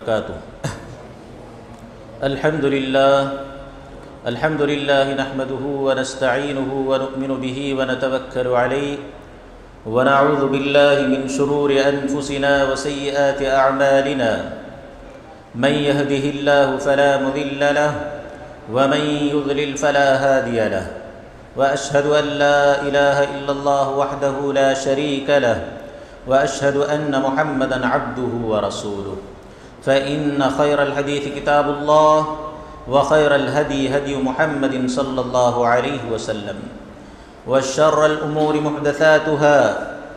وبركاته. الحمد لله نحمده ونستعينه ونؤمن به ونتوكل عليه ونعوذ بالله من شرور أنفسنا وسيئات أعمالنا. من يهده الله فلا مضل له ومن يضلل فلا هادي له. وأشهد أن لا إله إلا الله وحده لا شريك له وأشهد أن محمدًا عبده ورسوله. فإن خير الحديث كتاب الله وخير الهدي هدي محمد صلى الله عليه وسلم وشر الأمور محدثاتها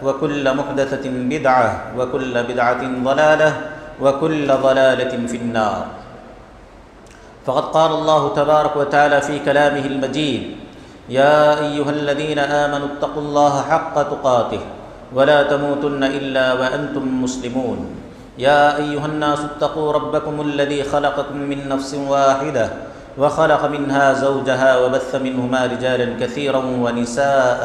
وكل محدثة بدعة وكل بدعة ضلالة وكل ضلالة في النار. فقد قال الله تبارك وتعالى في كلامه المجيد: يا أيها الذين آمنوا اتقوا الله حق تقاته ولا تموتن إلا وأنتم مسلمون. يا أيها الناس اتقوا ربكم الذي خلقكم من نفس واحدة وخلق منها زوجها وبث منهما رجالا كثيرا ونساء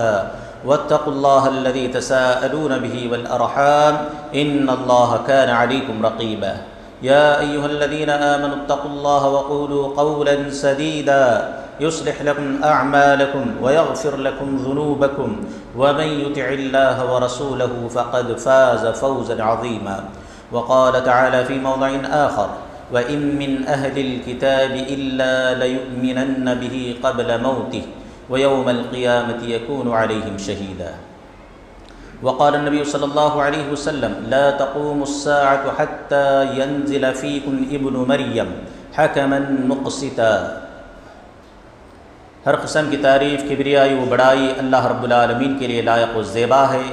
واتقوا الله الذي تساءلون به والأرحام إن الله كان عليكم رقيبا. يا أيها الذين آمنوا اتقوا الله وقولوا قولا سديدا يصلح لكم أعمالكم ويغفر لكم ذنوبكم ومن يطع الله ورسوله فقد فاز فوزا عظيما. وقال تعالى في موضع آخر: وإن من أهل الكتاب إلا ليؤمنن به قبل موته ويوم القيامة يكون عليهم شهيدا. وقال النبي صلى الله عليه وسلم: لا تقوم الساعة حتى ينزل فيكم ابن مريم حكما مقسطا. ہر قسم کی تعریف، کبریائی و بڑائی اللہ رب العالمین کے لیے لائق و زیبا ہے،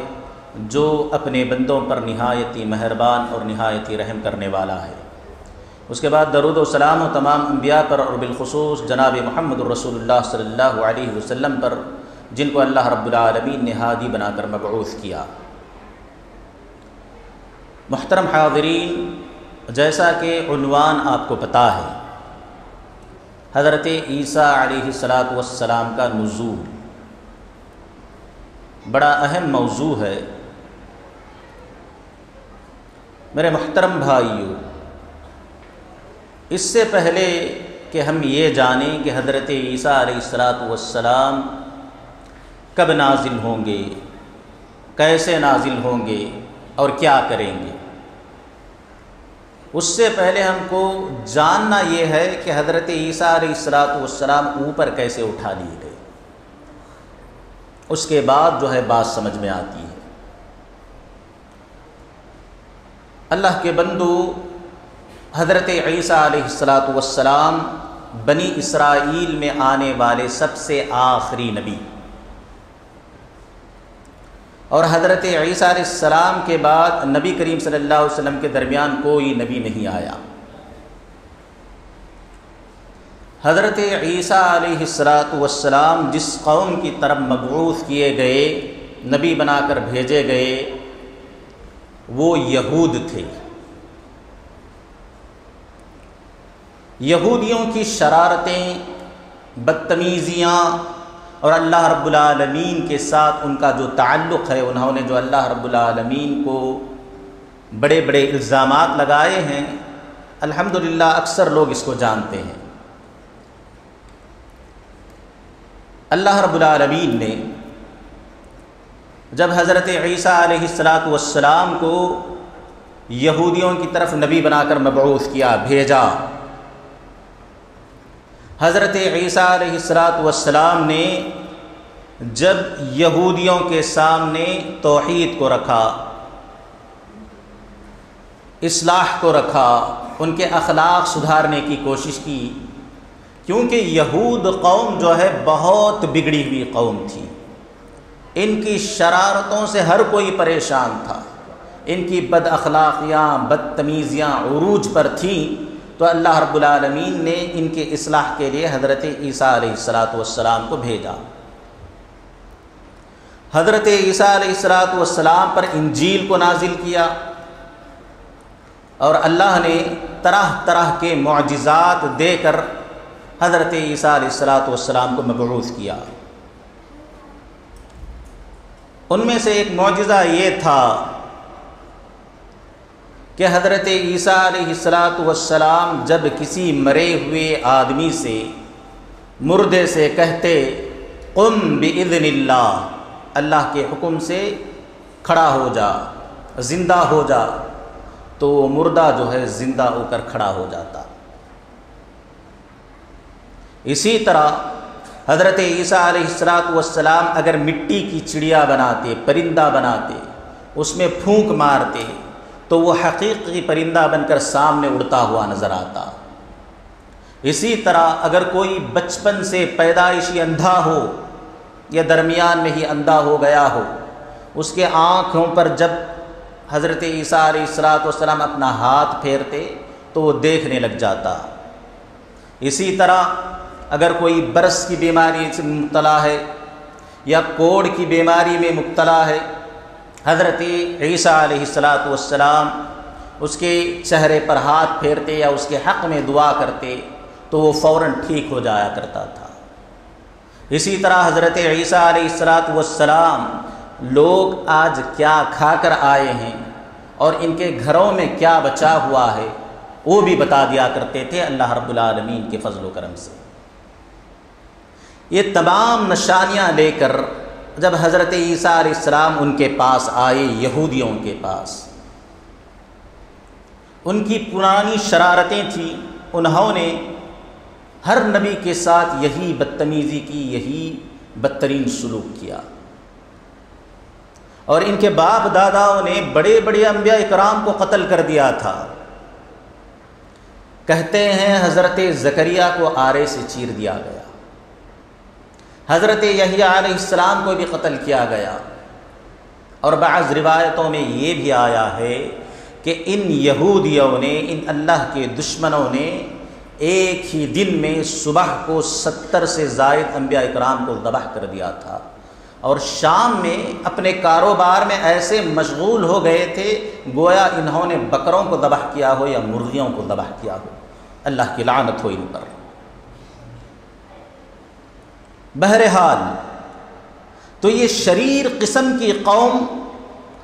جو اپنے بندوں پر نہایت ہی مہربان اور نہایت ہی رحم کرنے والا ہے۔ اس کے بعد درود و سلام و تمام انبیاء پر اور بالخصوص جناب محمد الرسول اللہ صلی اللہ علیہ وسلم پر، جن کو اللہ رب العالمین نے ہادی بنا کر مبعوث کیا۔ محترم حاضرین، جیسا کہ عنوان آپ کو پتہ ہے، حضرت عیسیٰ علیہ السلام کا نزول بڑا اہم موضوع ہے۔ میرے محترم بھائیو، اس سے پہلے کہ ہم یہ جانیں کہ حضرت عیسیٰ علیہ السلام کب نازل ہوں گے، کیسے نازل ہوں گے اور کیا کریں گے، اس سے پہلے ہم کو جاننا یہ ہے کہ حضرت عیسیٰ علیہ السلام اوپر کیسے اٹھا لیے گئے۔ اس کے بعد جو ہے بات سمجھ میں آتی ہے۔ اللہ کے بندو، حضرت عیسیٰ علیہ السلام بنی اسرائیل میں آنے والے سب سے آخری نبی، اور حضرت عیسیٰ علیہ السلام کے بعد نبی کریم صلی اللہ علیہ وسلم کے درمیان کوئی نبی نہیں آیا۔ حضرت عیسیٰ علیہ السلام جس قوم کی طرف مبعوث کیے گئے، نبی بنا کر بھیجے گئے، وہ یہود تھے۔ یہودیوں کی شرارتیں، بدتمیزیاں اور اللہ رب العالمین کے ساتھ ان کا جو تعلق ہے، انہوں نے جو اللہ رب العالمین کو بڑے بڑے الزامات لگائے ہیں، الحمدللہ اکثر لوگ اس کو جانتے ہیں۔ اللہ رب العالمین نے جب حضرت عیسیٰ علیہ السلام کو یہودیوں کی طرف نبی بنا کر مبعوث کیا، بھیجا، حضرت عیسیٰ علیہ السلام نے جب یہودیوں کے سامنے توحید کو رکھا، اصلاح کو رکھا، ان کے اخلاق سدھارنے کی کوشش کی، کیونکہ یہود قوم جو ہے بہت بگڑی ہوئی قوم تھی، ان کی شرارتوں سے ہر کوئی پریشان تھا، ان کی بد اخلاقیاں، بدتمیزیاں عروج پر تھیں، تو اللہ رب العالمین نے ان کے اصلاح کے لیے حضرت عیسیٰ علیہ السلام کو بھیجا۔ حضرت عیسیٰ علیہ السلام پر انجیل کو نازل کیا، اور اللہ نے طرح طرح کے معجزات دے کر حضرت عیسیٰ علیہ السلام کو مبعوث کیا۔ ان میں سے ایک معجزہ یہ تھا کہ حضرت عیسیٰ علیہ السلام جب کسی مرے ہوئے آدمی سے، مردے سے کہتے قم بإذن اللہ، اللہ کے حکم سے کھڑا ہو جا، زندہ ہو جا، تو وہ مردہ جو ہے زندہ ہو کر کھڑا ہو جاتا۔ اسی طرح حضرت عیسیٰ علیہ السلام اگر مٹی کی چڑیا بناتے، پرندہ بناتے، اس میں پھونک مارتے تو وہ حقیقی پرندہ بن کر سامنے اڑتا ہوا نظر آتا۔ اسی طرح اگر کوئی بچپن سے پیدائشی اندھا ہو یا درمیان میں ہی اندھا ہو گیا ہو، اس کے آنکھوں پر جب حضرت عیسیٰ علیہ السلام اپنا ہاتھ پھیرتے تو وہ دیکھنے لگ جاتا۔ اسی طرح اگر کوئی برس کی بیماری سے مبتلا ہے یا کوڑ کی بیماری میں مبتلا ہے، حضرت عیسیٰ علیہ السلام اس کے چہرے پر ہاتھ پھیرتے یا اس کے حق میں دعا کرتے تو وہ فوراً ٹھیک ہو جایا کرتا تھا۔ اسی طرح حضرت عیسیٰ علیہ السلام لوگ آج کیا کھا کر آئے ہیں اور ان کے گھروں میں کیا بچا ہوا ہے وہ بھی بتا دیا کرتے تھے اللہ رب العالمین کے فضل و کرم سے۔ یہ تمام نشانیاں لے کر جب حضرت عیسیٰ علیہ السلام ان کے پاس آئے، یہودیوں کے پاس، ان کی پرانی شرارتیں تھیں، انہوں نے ہر نبی کے ساتھ یہی بدتمیزی کی، یہی بدترین سلوک کیا، اور ان کے باپ داداؤں نے بڑے بڑے انبیاء اکرام کو قتل کر دیا تھا۔ کہتے ہیں حضرت زکریا کو آرے سے چیر دیا گیا، حضرت یحییٰ علیہ السلام کو بھی قتل کیا گیا، اور بعض روایتوں میں یہ بھی آیا ہے کہ ان یہودیوں نے، ان اللہ کے دشمنوں نے ایک ہی دن میں صبح کو 70 سے زائد انبیاء اکرام کو ذبح کر دیا تھا، اور شام میں اپنے کاروبار میں ایسے مشغول ہو گئے تھے گویا انہوں نے بکروں کو ذبح کیا ہو یا مرغیوں کو ذبح کیا ہو۔ اللہ کی لعنت ہو ان پر۔ بہرحال تو یہ شریر قسم کی قوم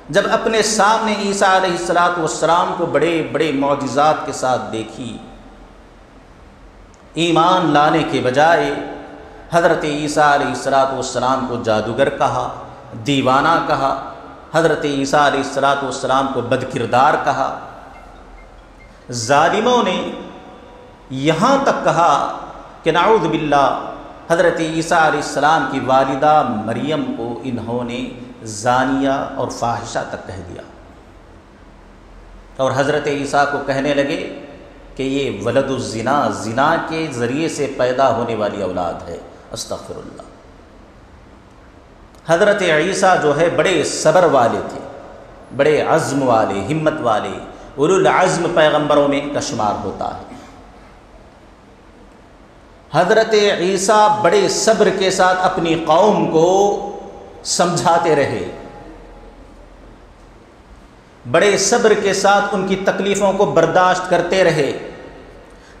جب اپنے سامنے عیسیٰ علیہ السلام کو بڑے بڑے معجزات کے ساتھ دیکھی، ایمان لانے کے بجائے حضرت عیسیٰ علیہ السلام کو جادوگر کہا، دیوانہ کہا، حضرت عیسیٰ علیہ السلام کو بدکردار کہا۔ ظالموں نے یہاں تک کہا کہ نعوذ باللہ حضرت عیسیٰ علیہ السلام کی والدہ مریم کو انہوں نے زانیہ اور فاحشہ تک کہہ دیا، اور حضرت عیسیٰ کو کہنے لگے کہ یہ ولد الزنا، زنا کے ذریعے سے پیدا ہونے والی اولاد ہے۔ استغفر اللہ۔ حضرت عیسیٰ جو ہے بڑے صبر والے تھے، بڑے عزم والے، ہمت والے، اولو العزم پیغمبروں میں ان کا شمار ہوتا ہے۔ حضرت عیسیٰ بڑے صبر کے ساتھ اپنی قوم کو سمجھاتے رہے، بڑے صبر کے ساتھ ان کی تکلیفوں کو برداشت کرتے رہے۔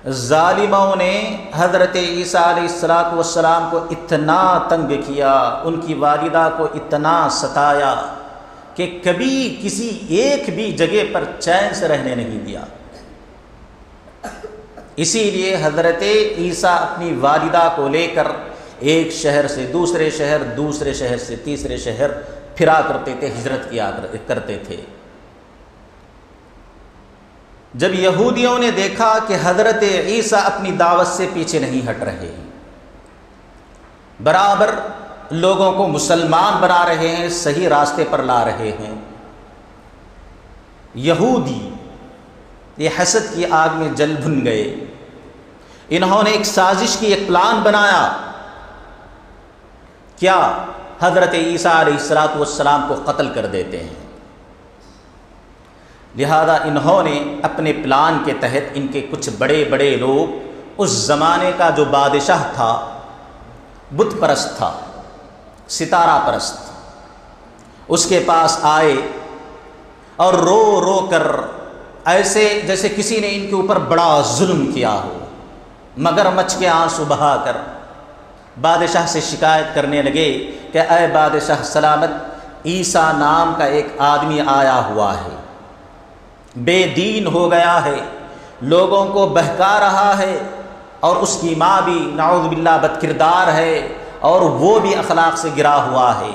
ظالموں نے حضرت عیسیٰ علیہ السلام کو اتنا تنگ کیا، ان کی والدہ کو اتنا ستایا کہ کبھی کسی ایک بھی جگہ پر چین سے رہنے نہیں دیا۔ اسی لیے حضرت عیسیٰ اپنی والدہ کو لے کر ایک شہر سے دوسرے شہر، دوسرے شہر سے تیسرے شہر پھرا کرتے تھے، ہجرت کیا کرتے تھے۔ جب یہودیوں نے دیکھا کہ حضرت عیسیٰ اپنی دعوت سے پیچھے نہیں ہٹ رہے ہیں، برابر لوگوں کو مسلمان بنا رہے ہیں، صحیح راستے پر لا رہے ہیں، یہودی یہ حسد کی آگ میں جل بھن گئے۔ انہوں نے ایک سازش کی، ایک پلان بنایا، کیا حضرت عیسیٰ علیہ السلام کو قتل کر دیتے ہیں۔ لہذا انہوں نے اپنے پلان کے تحت ان کے کچھ بڑے بڑے لوگ، اس زمانے کا جو بادشاہ تھا بت پرست تھا، ستارہ پرست، اس کے پاس آئے اور رو رو کر ایسے جیسے کسی نے ان کے اوپر بڑا ظلم کیا ہو، مگرمچھ کے آنسو بہا کر بادشاہ سے شکایت کرنے لگے کہ اے بادشاہ سلامت، عیسیٰ نام کا ایک آدمی آیا ہوا ہے بے دین ہو گیا ہے، لوگوں کو بہکا رہا ہے، اور اس کی ماں بھی نعوذ باللہ بد کردار ہے، اور وہ بھی اخلاق سے گرا ہوا ہے۔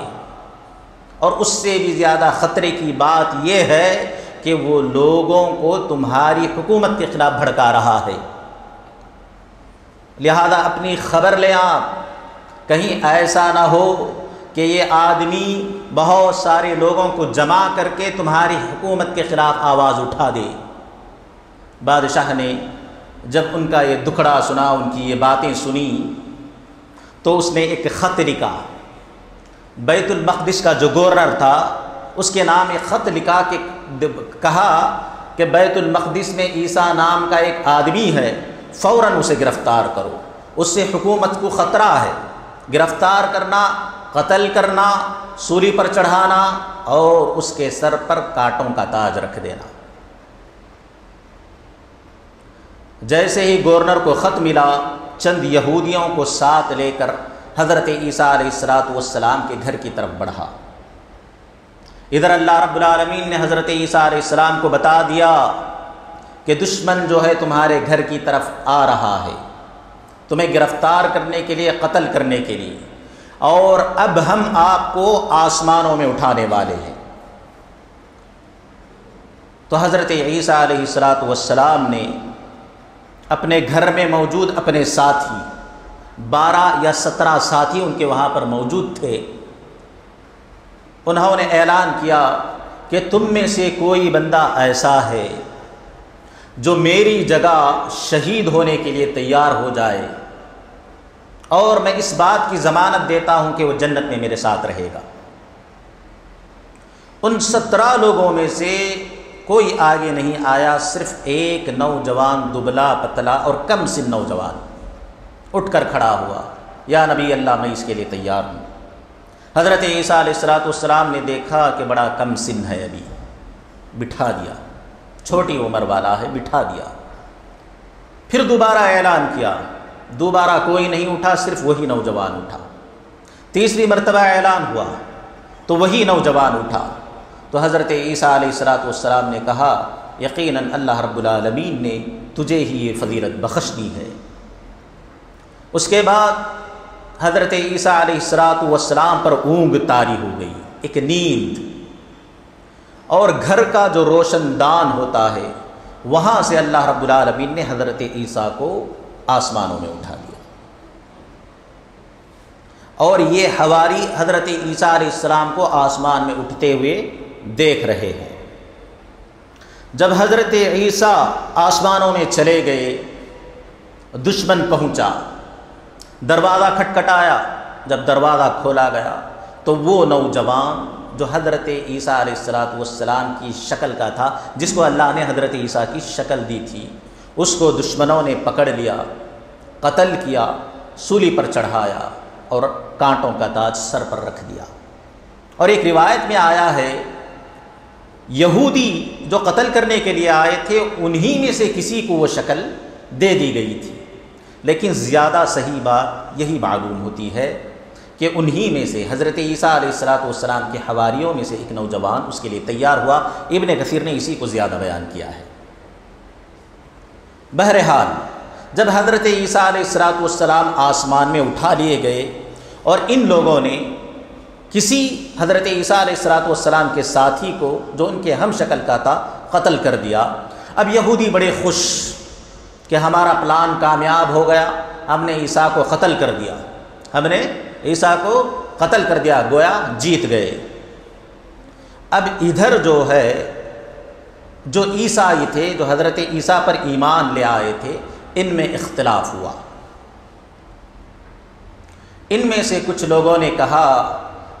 اور اس سے بھی زیادہ خطرے کی بات یہ ہے کہ وہ لوگوں کو تمہاری حکومت کے خلاف بھڑکا رہا ہے۔ لہذا اپنی خبر لیں آپ، کہیں ایسا نہ ہو کہ یہ آدمی بہت سارے لوگوں کو جمع کر کے تمہاری حکومت کے خلاف آواز اٹھا دے۔ بادشاہ نے جب ان کا یہ دکھڑا سنا، ان کی یہ باتیں سنی، تو اس نے ایک خط لکھا۔ بیت المقدس کا جو گورنر تھا اس کے نام ایک خط لکھا کہ کہا کہ بیت المقدس میں عیسیٰ نام کا ایک آدمی ہے، فوراً اسے گرفتار کرو، اس سے حکومت کو خطرہ ہے۔ گرفتار کرنا، قتل کرنا، سولی پر چڑھانا، اور اس کے سر پر کانٹوں کا تاج رکھ دینا۔ جیسے ہی گورنر کو خط ملا، چند یہودیوں کو ساتھ لے کر حضرت عیسیٰ علیہ السلام کے گھر کی طرف بڑھا۔ ادھر اللہ رب العالمین نے حضرت عیسیٰ علیہ السلام کو بتا دیا کہ دشمن جو ہے تمہارے گھر کی طرف آ رہا ہے، تمہیں گرفتار کرنے کے لیے، قتل کرنے کے لیے، اور اب ہم آپ کو آسمانوں میں اٹھانے والے ہیں۔ تو حضرت عیسیٰ علیہ السلام نے اپنے گھر میں موجود اپنے ساتھی 12 یا 17 ساتھی ان کے وہاں پر موجود تھے، انہوں نے اعلان کیا کہ تم میں سے کوئی بندہ ایسا ہے جو میری جگہ شہید ہونے کے لیے تیار ہو جائے، اور میں اس بات کی ضمانت دیتا ہوں کہ وہ جنت میں میرے ساتھ رہے گا۔ ان 17 لوگوں میں سے کوئی آگے نہیں آیا، صرف ایک نوجوان دبلا پتلا اور کم سن نوجوان اٹھ کر کھڑا ہوا، یا نبی اللہ میں اس کے لیے تیار ہوں۔ حضرت عیسیٰ علیہ السلام نے دیکھا کہ بڑا کم سن ہے، ابھی بٹھا دیا، چھوٹی عمر والا ہے، بٹھا دیا۔ پھر دوبارہ اعلان کیا، دوبارہ کوئی نہیں اٹھا، صرف وہی نوجوان اٹھا۔ تیسری مرتبہ اعلان ہوا تو وہی نوجوان اٹھا۔ تو حضرت عیسیٰ علیہ السلام نے کہا یقیناً اللہ رب العالمین نے تجھے ہی یہ فضیلت بخش دی ہے۔ اس کے بعد حضرت عیسیٰ علیہ السلام پر اونگ طاری ہو گئی، ایک نیند، اور گھر کا جو روشن دان ہوتا ہے وہاں سے اللہ رب العالمین نے حضرت عیسیٰ کو آسمانوں میں اٹھا دیا۔ اور یہ حواری حضرت عیسیٰ علیہ السلام کو آسمان میں اٹھتے ہوئے دیکھ رہے ہیں۔ جب حضرت عیسیٰ آسمانوں میں چلے گئے، دشمن پہنچا، دروازہ کھٹکھٹایا، جب دروازہ کھولا گیا تو وہ نوجوان جو حضرت عیسیٰ علیہ السلام کی شکل کا تھا، جس کو اللہ نے حضرت عیسیٰ کی شکل دی تھی، اس کو دشمنوں نے پکڑ لیا، قتل کیا، سولی پر چڑھایا اور کانٹوں کا تاج سر پر رکھ دیا۔ اور ایک روایت میں آیا ہے یہودی جو قتل کرنے کے لیے آئے تھے انہی میں سے کسی کو وہ شکل دے دی گئی تھی، لیکن زیادہ صحیح بات یہی معلوم ہوتی ہے کہ انہی میں سے حضرت عیسیٰ علیہ السلام کے حواریوں میں سے ایک نوجوان اس کے لیے تیار ہوا۔ ابن کثیر نے اسی کو زیادہ بیان کیا ہے۔ بہرحال جب حضرت عیسیٰ علیہ السلام آسمان میں اٹھا لیے گئے اور ان لوگوں نے کسی حضرت عیسیٰ علیہ السلام کے ساتھی کو جو ان کے ہم شکل کا تھا قتل کر دیا، اب یہودی بڑے خوش کہ ہمارا پلان کامیاب ہو گیا، ہم نے عیسیٰ کو قتل کر دیا، ہم نے عیسیٰ کو قتل کر دیا، گویا جیت گئے۔ اب ادھر جو ہے جو عیسائی تھے، جو حضرت عیسیٰ پر ایمان لے آئے تھے، ان میں اختلاف ہوا۔ ان میں سے کچھ لوگوں نے کہا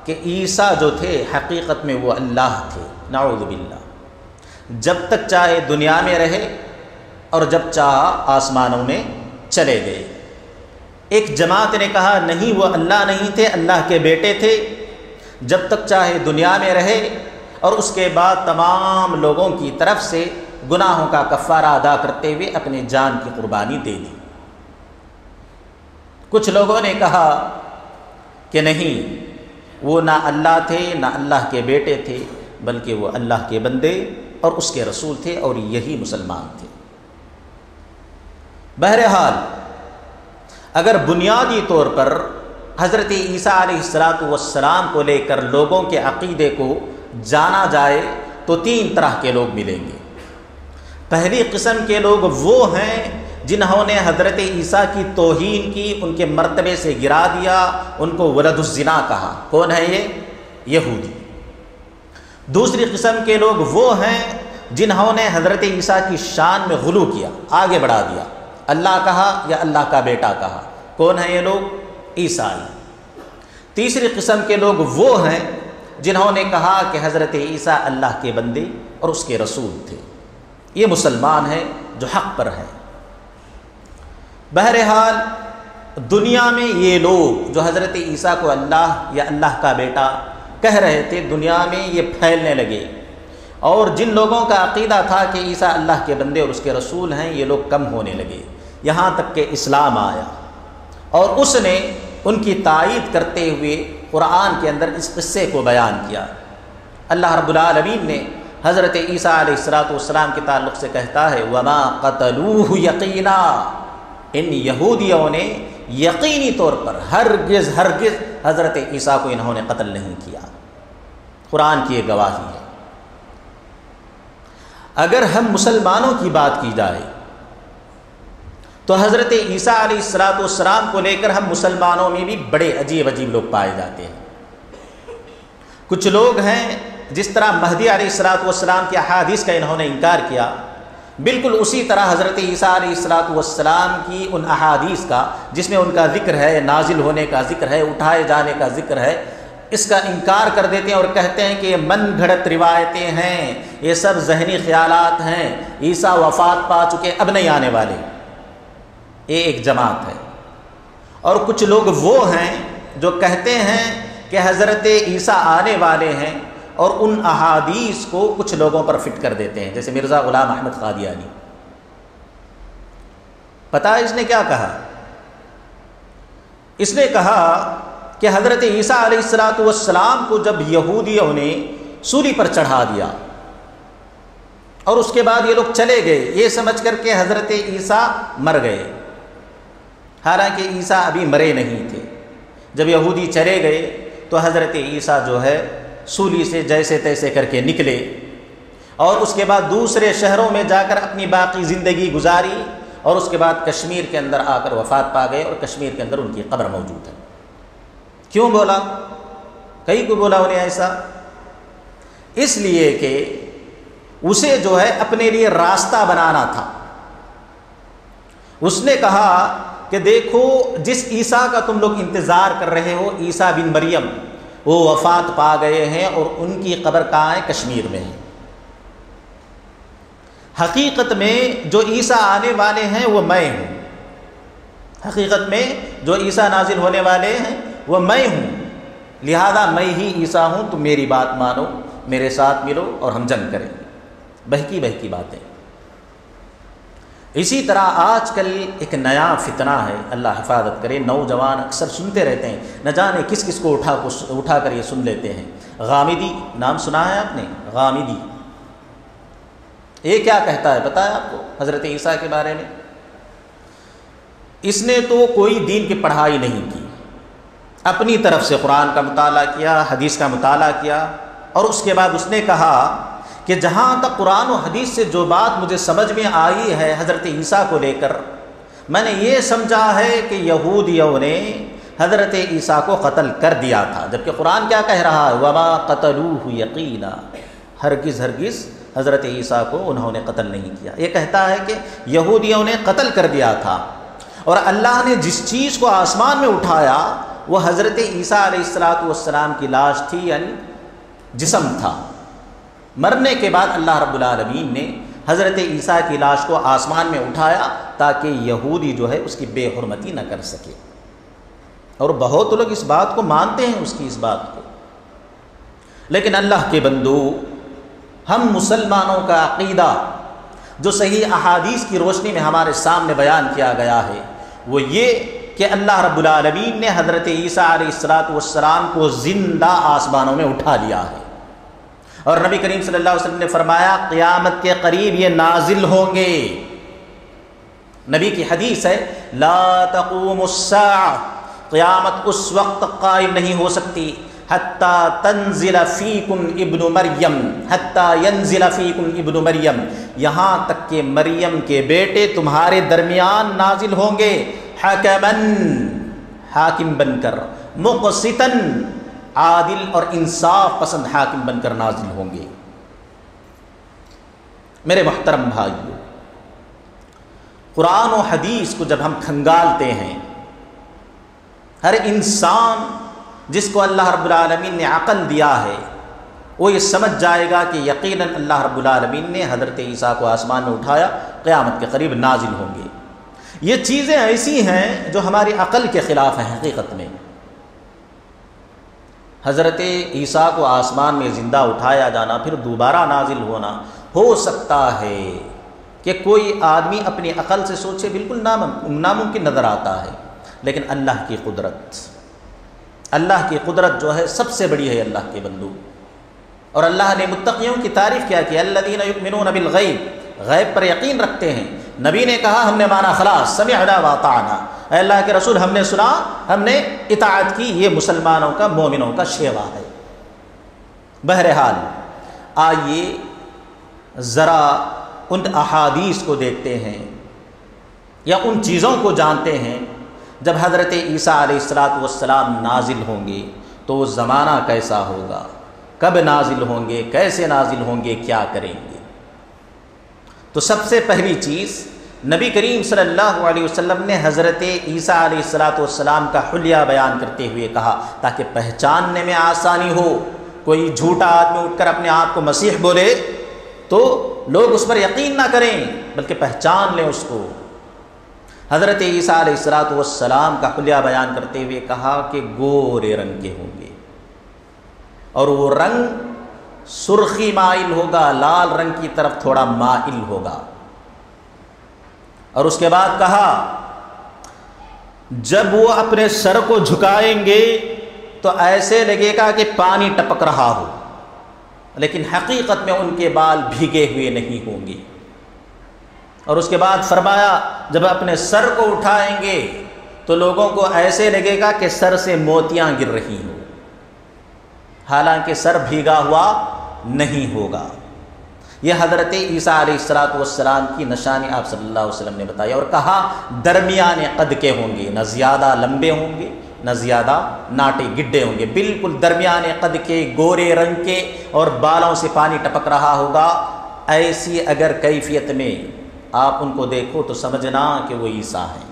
کہ عیسیٰ جو تھے حقیقت میں وہ اللہ تھے، نعوذ باللہ، جب تک چاہے دنیا میں رہے اور جب چاہا آسمانوں میں چلے گئے۔ ایک جماعت نے کہا نہیں، وہ اللہ نہیں تھے، اللہ کے بیٹے تھے، جب تک چاہے دنیا میں رہے اور اس کے بعد تمام لوگوں کی طرف سے گناہوں کا کفارہ ادا کرتے ہوئے اپنی جان کی قربانی دے دی۔ کچھ لوگوں نے کہا کہ نہیں، وہ نہ اللہ تھے نہ اللہ کے بیٹے تھے، بلکہ وہ اللہ کے بندے اور اس کے رسول تھے، اور یہی مسلمان تھے۔ بہرحال اگر بنیادی طور پر حضرت عیسیٰ علیہ السلام کو لے کر لوگوں کے عقیدے کو جانا جائے تو تین طرح کے لوگ ملیں گے۔ پہلی قسم کے لوگ وہ ہیں جنہوں نے حضرت عیسیٰ کی توہین کی، ان کے مرتبے سے گرا دیا، ان کو ولد الزنا کہا۔ کون ہے یہ؟ یہودی۔ دوسری قسم کے لوگ وہ ہیں جنہوں نے حضرت عیسیٰ کی شان میں غلو کیا، آگے بڑھا دیا، اللہ کہا یا اللہ کا بیٹا کہا۔ کون ہیں یہ لوگ؟ عیسائی۔ تیسری قسم کے لوگ وہ ہیں جنہوں نے کہا کہ حضرت عیسیٰ اللہ کے بندے اور اس کے رسول تھے۔ یہ مسلمان ہیں جو حق پر ہیں۔ بہرحال دنیا میں یہ لوگ جو حضرت عیسیٰ کو اللہ یا اللہ کا بیٹا کہہ رہے تھے، دنیا میں یہ پھیلنے لگے، اور جن لوگوں کا عقیدہ تھا کہ عیسیٰ اللہ کے بندے اور اس کے رسول ہیں، یہ لوگ کم ہونے لگے، یہاں تک کہ اسلام آیا، اور اس نے ان کی تائید کرتے ہوئے قرآن کے اندر اس قصے کو بیان کیا۔ اللہ رب العالمین نے حضرت عیسیٰ علیہ السلام کے تعلق سے کہتا ہے وَمَا قَتَلُوهُ يَقِينًا، ان یہودیوں نے یقینی طور پر ہرگز حضرت عیسیٰ کو انہوں نے قتل نہیں کیا۔ قرآن کی یہ گواہی ہے۔ اگر ہم مسلمانوں کی بات کی جائے تو حضرت عیسیٰ علیہ السلام کو لے کر ہم مسلمانوں میں بھی بڑے عجیب لوگ پائے جاتے ہیں۔ کچھ لوگ ہیں جس طرح مہدی علیہ السلام کی احادیث کا انہوں نے انکار کیا، بالکل اسی طرح حضرت عیسیٰ علیہ السلام کی ان احادیث کا جس میں ان کا ذکر ہے، نازل ہونے کا ذکر ہے، اٹھائے جانے کا ذکر ہے، اس کا انکار کر دیتے ہیں اور کہتے ہیں کہ یہ من گھڑت روایتیں ہیں، یہ سب ذہنی خیالات ہیں، عیسیٰ وفات پا چکے، اب نہیں آنے والے۔ یہ ایک جماعت ہے۔ اور کچھ لوگ وہ ہیں جو کہتے ہیں کہ حضرت عیسیٰ آنے والے ہیں، اور ان احادیث کو کچھ لوگوں پر فٹ کر دیتے ہیں، جیسے مرزا غلام احمد قادیانی۔ پتہ ہے اس نے کیا کہا؟ اس نے کہا کہ حضرت عیسیٰ علیہ السلام کو جب یہودیوں نے سولی پر چڑھا دیا اور اس کے بعد یہ لوگ چلے گئے یہ سمجھ کر کہ حضرت عیسیٰ مر گئے، حالانکہ عیسیٰ ابھی مرے نہیں تھے۔ جب یہودی چلے گئے تو حضرت عیسیٰ جو ہے سولی سے جیسے تیسے کر کے نکلے، اور اس کے بعد دوسرے شہروں میں جا کر اپنی باقی زندگی گزاری، اور اس کے بعد کشمیر کے اندر آ کر وفات پا گئے، اور کشمیر کے اندر ان کی قبر موجود ہے۔ کیوں بولا؟ کئی کو بولا انہیں ایسا؟ اس لیے کہ اسے جو ہے اپنے لیے راستہ بنانا تھا۔ اس نے کہا کہ دیکھو جس عیسیٰ کا تم لوگ انتظار کر رہے ہو، عیسیٰ بن مریم، وہ وفات پا گئے ہیں، اور ان کی قبر کہاں ہے؟ کشمیر میں ہے۔ حقیقت میں جو عیسیٰ آنے والے ہیں وہ میں ہوں، حقیقت میں جو عیسیٰ نازل ہونے والے ہیں وہ میں ہوں، لہذا میں ہی عیسیٰ ہوں، تم میری بات مانو، میرے ساتھ ملو اور ہم جنگ کریں۔ بہکی بہکی باتیں۔ اسی طرح آج کل ایک نیا فتنہ ہے، اللہ حفاظت کرے، نوجوان اکثر سنتے رہتے ہیں، نہ جانے کس کس کو اٹھا کر یہ سن لیتے ہیں۔ غامدی نام سنا ہے آپ نے؟ غامدی یہ کیا کہتا ہے پتہ ہے آپ کو حضرت عیسیٰ کے بارے میں؟ اس نے تو کوئی دین کی پڑھائی نہیں کی، اپنی طرف سے قرآن کا مطالعہ کیا، حدیث کا مطالعہ کیا، اور اس کے بعد اس نے کہا کہ جہاں تک قرآن و حدیث سے جو بات مجھے سمجھ میں آئی ہے حضرت عیسیٰ کو لے کر، میں نے یہ سمجھا ہے کہ یہودیوں نے حضرت عیسیٰ کو قتل کر دیا تھا، جبکہ قرآن کیا کہہ رہا ہے؟ وَمَا قَتَلُوهُ يَقِينًا، ہرگز حضرت عیسیٰ کو انہوں نے قتل نہیں کیا۔ یہ کہتا ہے کہ یہودیوں نے قتل کر دیا تھا، اور اللہ نے جس چیز کو آسمان میں اٹھایا وہ حضرت عیسیٰ علیہ السلام کی لاش تھی، یعنی جسم تھا۔ مرنے کے بعد اللہ رب العالمین نے حضرت عیسیٰ کی لاش کو آسمان میں اٹھایا تاکہ یہودی جو ہے اس کی بے حرمتی نہ کر سکے، اور بہت لوگ اس بات کو مانتے ہیں، اس کی اس بات کو۔ لیکن اللہ کے بندو، ہم مسلمانوں کا عقیدہ جو صحیح احادیث کی روشنی میں ہمارے سامنے بیان کیا گیا ہے وہ یہ کہ اللہ رب العالمین نے حضرت عیسیٰ علیہ السلام کو زندہ آسمانوں میں اٹھا لیا ہے، اور نبی کریم صلی اللہ علیہ وسلم نے فرمایا قیامت کے قریب یہ نازل ہوں گے. نبی کی حدیث ہے لا تقوم الساعہ، قیامت اس وقت قائم نہیں ہو سکتی حتی تنزل فیکم ابن مریم، حتی ینزل فیکم ابن مریم، یہاں تک کہ مریم کے بیٹے تمہارے درمیان نازل ہوں گے، حکمن، حاکم بن کر، مقسطن، عادل اور انصاف پسند حاکم بن کر نازل ہوں گے. میرے محترم بھائیو، قرآن و حدیث کو جب ہم کھنگالتے ہیں، ہر انسان جس کو اللہ رب العالمین نے عقل دیا ہے وہ یہ سمجھ جائے گا کہ یقیناً اللہ رب العالمین نے حضرت عیسیٰ کو آسمان میں اٹھایا، قیامت کے قریب نازل ہوں گے. یہ چیزیں ایسی ہیں جو ہماری عقل کے خلاف ہیں. حقیقت میں حضرت عیسیٰ کو آسمان میں زندہ اٹھایا جانا، پھر دوبارہ نازل ہونا، ہو سکتا ہے کہ کوئی آدمی اپنی عقل سے سوچے بالکل ناممکن نظر آتا ہے، لیکن اللہ کی قدرت جو ہے سب سے بڑی ہے اللہ کے بندو. اور اللہ نے متقیوں کی تعریف کیا کہ الذین یؤمنون بالغیب، غیب پر یقین رکھتے ہیں. نبی نے کہا ہم نے مانا خلاص، سمعنا واطعنا، اے اللہ کے رسول ہم نے سنا، ہم نے اطاعت کی. یہ مسلمانوں کا، مومنوں کا شیوا ہے. بہرحال آئیے ذرا ان احادیث کو دیکھتے ہیں یا ان چیزوں کو جانتے ہیں. جب حضرت عیسیٰ علیہ السلام نازل ہوں گے تو وہ زمانہ کیسا ہوگا، کب نازل ہوں گے، کیسے نازل ہوں گے، کیا کریں گے. تو سب سے پہلی چیز نبی کریم صلی اللہ علیہ وسلم نے حضرت عیسیٰ علیہ السلام کا حلیہ بیان کرتے ہوئے کہا تاکہ پہچاننے میں آسانی ہو. کوئی جھوٹا آدمی اٹھ کر اپنے آپ کو مسیح بولے تو لوگ اس پر یقین نہ کریں بلکہ پہچان لیں اس کو. حضرت عیسیٰ علیہ السلام کا حلیہ بیان کرتے ہوئے کہا کہ گورے رنگ کے ہوں گے، اور وہ رنگ سرخی مائل ہوگا، لال رنگ کی طرف تھوڑا مائل ہوگا. اور اس کے بعد کہا جب وہ اپنے سر کو جھکائیں گے تو ایسے لگے گا کہ پانی ٹپک رہا ہو، لیکن حقیقت میں ان کے بال بھیگے ہوئے نہیں ہوں گے. اور اس کے بعد فرمایا جب اپنے سر کو اٹھائیں گے تو لوگوں کو ایسے لگے گا کہ سر سے موتیاں گر رہی ہوں، حالانکہ سر بھیگا ہوا نہیں ہوگا. یہ حضرت عیسیٰ علیہ السلام کی نشانی آپ صلی اللہ علیہ وسلم نے بتائی. اور کہا درمیانے قد کے ہوں گے، نہ زیادہ لمبے ہوں گے نہ زیادہ ناٹے گڈے ہوں گے، بالکل درمیانے قد کے، گورے رنگ کے، اور بالوں سے پانی ٹپک رہا ہوگا. ایسی اگر کیفیت میں آپ ان کو دیکھو تو سمجھنا کہ وہ عیسیٰ ہیں.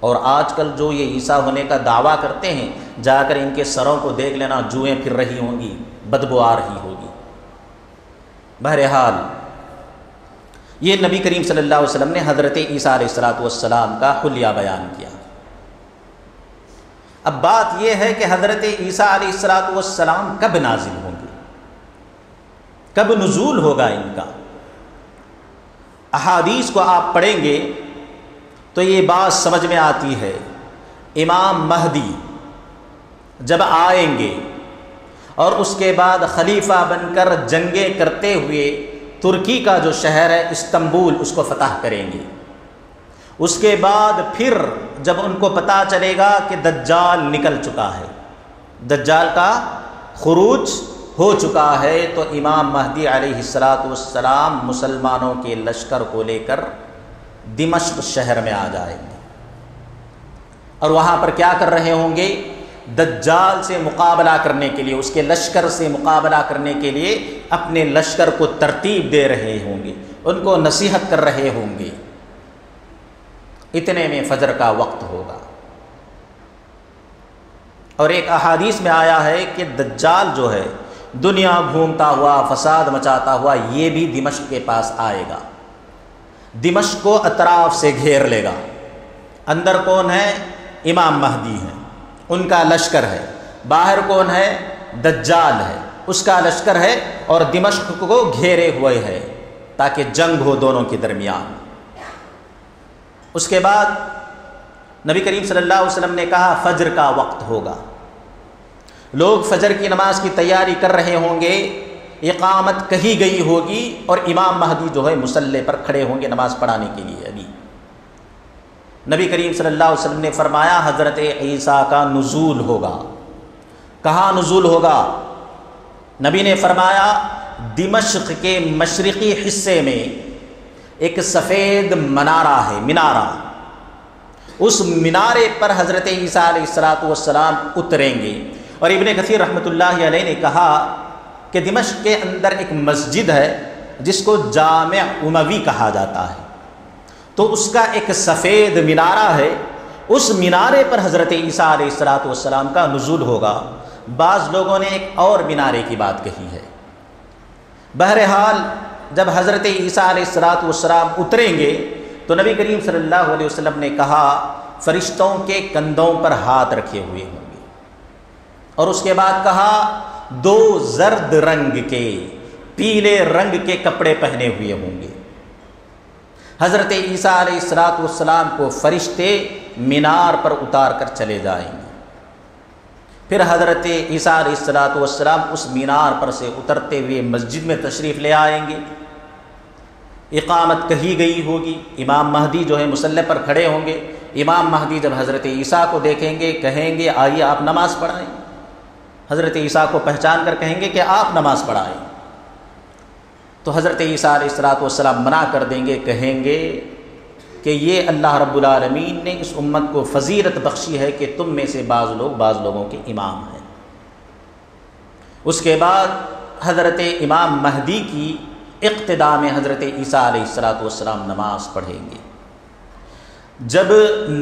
اور آج کل جو یہ عیسیٰ ہونے کا دعویٰ کرتے ہیں، جا کر ان کے سروں کو دیکھ لینا، جوئیں پھر رہی ہوں گی، بدبو آ رہی ہوگی. بہرحال یہ نبی کریم صلی اللہ علیہ وسلم نے حضرت عیسیٰ علیہ السلام کا حلیہ بیان کیا. اب بات یہ ہے کہ حضرت عیسیٰ علیہ السلام کب نازل ہوں گے، کب نزول ہوگا ان کا. احادیث کو آپ پڑھیں گے تو یہ بات سمجھ میں آتی ہے. امام مہدی جب آئیں گے اور اس کے بعد خلیفہ بن کر جنگیں کرتے ہوئے ترکی کا جو شہر ہے استنبول اس کو فتح کریں گے. اس کے بعد پھر جب ان کو پتہ چلے گا کہ دجال نکل چکا ہے، دجال کا خروج ہو چکا ہے، تو امام مہدی علیہ السلام مسلمانوں کے لشکر کو لے کر دمشق شہر میں آ جائیں گے. اور وہاں پر کیا کر رہے ہوں گے؟ دجال سے مقابلہ کرنے کے لیے، اس کے لشکر سے مقابلہ کرنے کے لیے اپنے لشکر کو ترتیب دے رہے ہوں گے، ان کو نصیحت کر رہے ہوں گے. اتنے میں فجر کا وقت ہوگا. اور ایک احادیث میں آیا ہے کہ دجال جو ہے دنیا گھومتا ہوا، فساد مچاتا ہوا، یہ بھی دمشق کے پاس آئے گا. دمشق کو اطراف سے گھیر لے گا. اندر کون ہے؟ امام مہدی ہیں، ان کا لشکر ہے. باہر کون ہے؟ دجال ہے، اس کا لشکر ہے، اور دمشق کو گھیرے ہوئے ہے تاکہ جنگ ہو دونوں کے درمیان. اس کے بعد نبی کریم صلی اللہ علیہ وسلم نے کہا فجر کا وقت ہوگا. لوگ فجر کی نماز کی تیاری کر رہے ہوں گے، اقامت کہی گئی ہوگی اور امام مہدی جو ہے مصلی پر کھڑے ہوں گے نماز پڑھانے کے لیے۔ ابھی نبی کریم صلی اللہ علیہ وسلم نے فرمایا حضرت عیسیٰ کا نزول ہوگا۔ کہاں نزول ہوگا؟ نبی نے فرمایا دمشق کے مشرقی حصے میں ایک سفید منارہ ہے، مینارہ، اس مینارے پر حضرت عیسیٰ علیہ السلام اتریں گے۔ اور ابن کثیر رحمۃ اللہ علیہ نے کہا کہ دمشق کے اندر ایک مسجد ہے جس کو جامع اموی کہا جاتا ہے، تو اس کا ایک سفید مینارہ ہے، اس مینارے پر حضرت عیسیٰ علیہ السلام کا نزول ہوگا۔ بعض لوگوں نے ایک اور مینارے کی بات کہی ہے۔ بہرحال جب حضرت عیسیٰ علیہ السلام اتریں گے تو نبی کریم صلی اللہ علیہ وسلم نے کہا فرشتوں کے کندھوں پر ہاتھ رکھے ہوئے ہوں گے، اور اس کے بعد کہا دو زرد رنگ کے، پیلے رنگ کے کپڑے پہنے ہوئے ہوں گے۔ حضرت عیسیٰ علیہ السلام کو فرشتے مینار پر اتار کر چلے جائیں گے۔ پھر حضرت عیسیٰ علیہ السلام اس مینار پر سے اترتے ہوئے مسجد میں تشریف لے آئیں گے۔ اقامت کہی گئی ہوگی، امام مہدی جو ہے مصلی پر کھڑے ہوں گے۔ امام مہدی جب حضرت عیسیٰ کو دیکھیں گے کہیں گے آئیے آپ نماز پڑھائیں۔ حضرت عیسیٰ کو پہچان کر کہیں گے کہ آپ نماز پڑھائیں، تو حضرت عیسیٰ علیہ السلام منع کر دیں گے، کہیں گے کہ یہ اللہ رب العالمین نے اس امت کو فضیلت بخشی ہے کہ تم میں سے بعض لوگوں کے امام ہیں۔ اس کے بعد حضرت امام مہدی کی اقتداء میں حضرت عیسیٰ علیہ السلام نماز پڑھیں گے۔ جب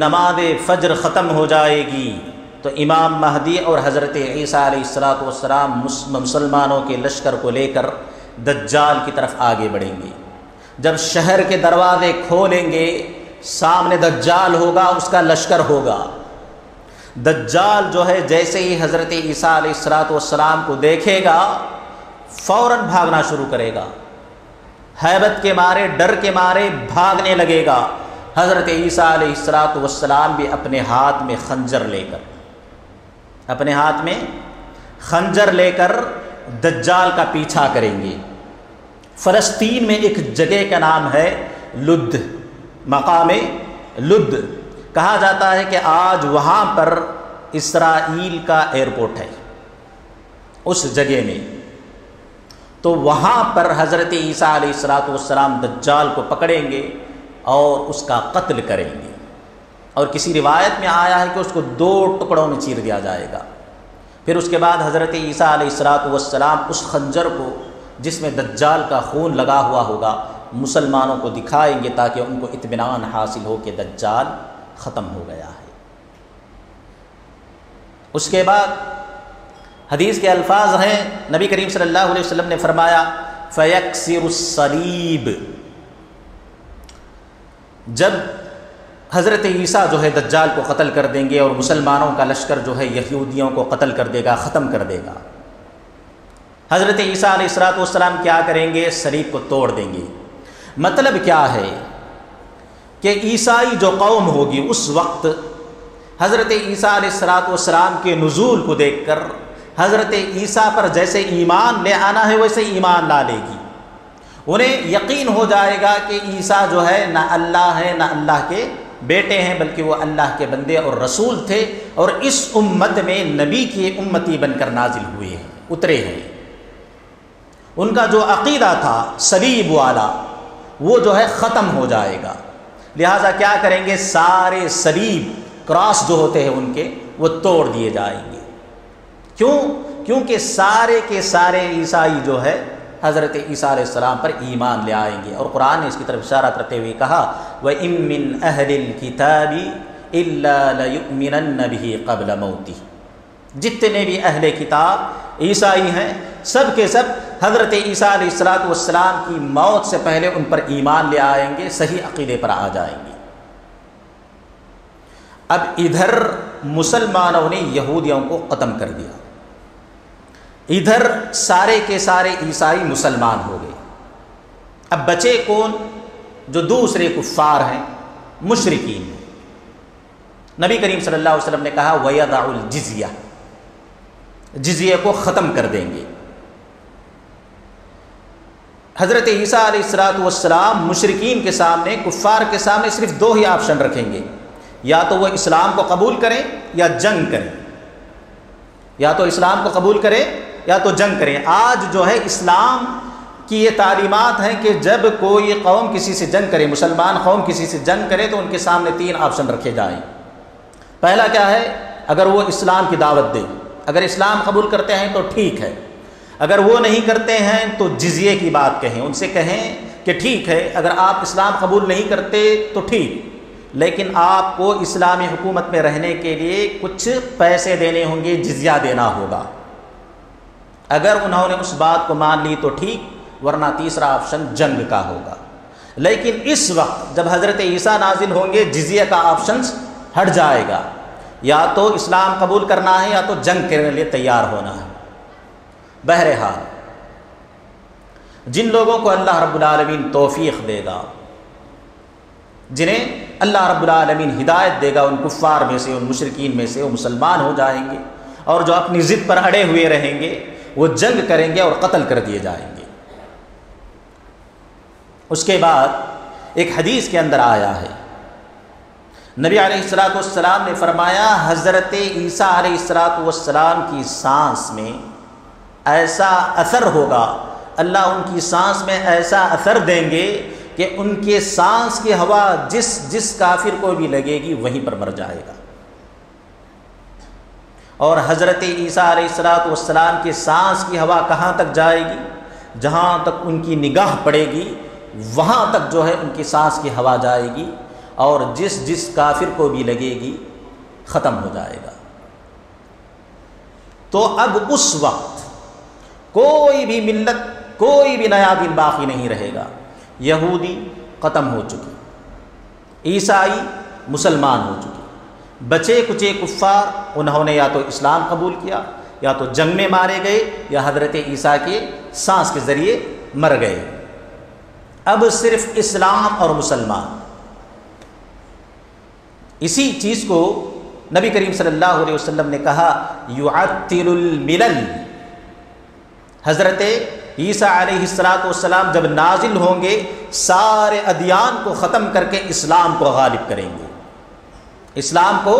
نماز فجر ختم ہو جائے گی تو امام مہدی اور حضرت عیسیٰ علیہ السلام مسلمانوں کے لشکر کو لے کر دجال کی طرف آگے بڑھیں گے۔ جب شہر کے دروازے کھولیں گے سامنے دجال ہوگا، اس کا لشکر ہوگا۔ دجال جو ہے جیسے ہی حضرت عیسیٰ علیہ السلام کو دیکھے گا فوراً بھاگنا شروع کرے گا، ہیبت کے مارے، ڈر کے مارے بھاگنے لگے گا۔ حضرت عیسیٰ علیہ السلام بھی اپنے ہاتھ میں خنجر لے کر دجال کا پیچھا کریں گے۔ فلسطین میں ایک جگہ کا نام ہے لد، مقام لد، کہا جاتا ہے کہ آج وہاں پر اسرائیل کا ایئرپورٹ ہے اس جگہ میں، تو وہاں پر حضرت عیسیٰ علیہ السلام دجال کو پکڑیں گے اور اس کا قتل کریں گے، اور کسی روایت میں آیا ہے کہ اس کو 2 ٹکڑوں میں چیر دیا جائے گا۔ پھر اس کے بعد حضرت عیسیٰ علیہ السلام اس خنجر کو جس میں دجال کا خون لگا ہوا ہوگا مسلمانوں کو دکھائیں گے تاکہ ان کو اطمینان حاصل ہو کہ دجال ختم ہو گیا ہے۔ اس کے بعد حدیث کے الفاظ ہیں، نبی کریم صلی اللہ علیہ وسلم نے فرمایا فَيَكْسِرُ الصَّلِيبِ، جب حضرت عیسیٰ جو ہے دجال کو قتل کر دیں گے اور مسلمانوں کا لشکر جو ہے یہودیوں کو قتل کر دے گا، ختم کر دے گا، حضرت عیسیٰ علیہ السلام کیا کریں گے؟ صلیب کو توڑ دیں گے۔ مطلب کیا ہے کہ عیسائی جو قوم ہوگی اس وقت حضرت عیسیٰ علیہ السلام کے نزول کو دیکھ کر حضرت عیسیٰ پر جیسے ایمان لے آنا ہے ویسے ایمان لا لے گی۔ انہیں یقین ہو جائے گا کہ عیسیٰ جو ہے نہ اللہ ہے نہ اللہ کے بیٹے ہیں، بلکہ وہ اللہ کے بندے اور رسول تھے، اور اس امت میں نبی کی امتی بن کر نازل ہوئے ہیں، اترے ہیں۔ ان کا جو عقیدہ تھا صلیب والا وہ جو ہے ختم ہو جائے گا، لہٰذا کیا کریں گے؟ سارے صلیب کراس جو ہوتے ہیں ان کے وہ توڑ دیے جائیں گے۔ کیونکہ سارے کے سارے عیسائی جو ہے حضرت عیسیٰ علیہ السلام پر ایمان لے آئیں گے، اور قرآن نے اس کی طرف اشارہ کرتے ہوئے کہا وَإِن مِّنْ أَهْلِ الْكِتَابِ إِلَّا لَيُؤْمِنَنَّ بِهِ قَبْلَ مَوْتِهِ، جتنے بھی اہل کتاب عیسائی ہیں سب کے سب حضرت عیسیٰ علیہ السلام کی موت سے پہلے ان پر ایمان لے آئیں گے، صحیح عقیدے پر آ جائیں گے۔ اب ادھر مسلمانوں نے یہودیوں کو ختم کر دیا، ادھر سارے کے سارے عیسائی مسلمان ہو گئے۔ اب بچے کون؟ جو دوسرے کفار ہیں، مشرکین ہیں۔ نبی کریم صلی اللہ علیہ وسلم نے کہا وَيَضَعُ الْجِزْيَةَ، جزیے کو ختم کر دیں گے۔ حضرت عیسیٰ علیہ السلام مشرکین کے سامنے، کفار کے سامنے صرف دو ہی آپشن رکھیں گے، یا تو وہ اسلام کو قبول کریں یا جنگ کریں، یا تو اسلام کو قبول کریں یا تو جنگ کریں۔ آج جو ہے اسلام کی یہ تعلیمات ہیں کہ جب کوئی قوم کسی سے جنگ کرے، مسلمان قوم کسی سے جنگ کرے، تو ان کے سامنے تین آپشن رکھے جائیں۔ پہلا کیا ہے؟ اگر وہ اسلام کی دعوت دیں، اگر اسلام قبول کرتے ہیں تو ٹھیک ہے، اگر وہ نہیں کرتے ہیں تو جزیے کی بات کہیں، ان سے کہیں کہ ٹھیک ہے اگر آپ اسلام قبول نہیں کرتے تو ٹھیک، لیکن آپ کو اسلامی حکومت میں رہنے کے لیے کچھ پیسے دینے ہوں گے، جزیہ دینا ہوگا۔ اگر انہوں نے اس بات کو مان لی تو ٹھیک، ورنہ تیسرا آپشن جنگ کا ہوگا۔ لیکن اس وقت جب حضرت عیسیٰ نازل ہوں گے، جزیہ کا آپشن ہٹ جائے گا، یا تو اسلام قبول کرنا ہے یا تو جنگ کرنے کے لیے تیار ہونا ہے۔ بہرحال جن لوگوں کو اللہ رب العالمین توفیق دے گا، جنہیں اللہ رب العالمین ہدایت دے گا، ان کفار میں سے، ان مشرکین میں سے وہ مسلمان ہو جائیں گے، اور جو اپنی ضد پر اڑے ہوئے رہیں گے وہ جنگ کریں گے اور قتل کر دیے جائیں گے۔ اس کے بعد ایک حدیث کے اندر آیا ہے، نبی علیہ السلام نے فرمایا حضرت عیسیٰ علیہ السلام کی سانس میں ایسا اثر ہوگا، اللہ ان کی سانس میں ایسا اثر دیں گے کہ ان کے سانس کی ہوا جس کافر کو بھی لگے گی وہیں پر مر جائے گا۔ اور حضرت عیسیٰ علیہ السلام کے سانس کی ہوا کہاں تک جائے گی؟ جہاں تک ان کی نگاہ پڑے گی وہاں تک جو ہے ان کی سانس کی ہوا جائے گی، اور جس کافر کو بھی لگے گی ختم ہو جائے گا۔ تو اب اس وقت کوئی بھی ملت، کوئی بھی نیا دین باقی نہیں رہے گا۔ یہودی ختم ہو چکی، عیسائی مسلمان ہو چکی، بچے کچے کفار انہوں نے یا تو اسلام قبول کیا، یا تو جنگ میں مارے گئے، یا حضرت عیسیٰ کے سانس کے ذریعے مر گئے۔ اب صرف اسلام اور مسلمان۔ اسی چیز کو نبی کریم صلی اللہ علیہ وسلم نے کہا یعطل الملل۔ حضرت عیسیٰ علیہ السلام جب نازل ہوں گے سارے ادیان کو ختم کر کے اسلام کو غالب کریں گے، اسلام کو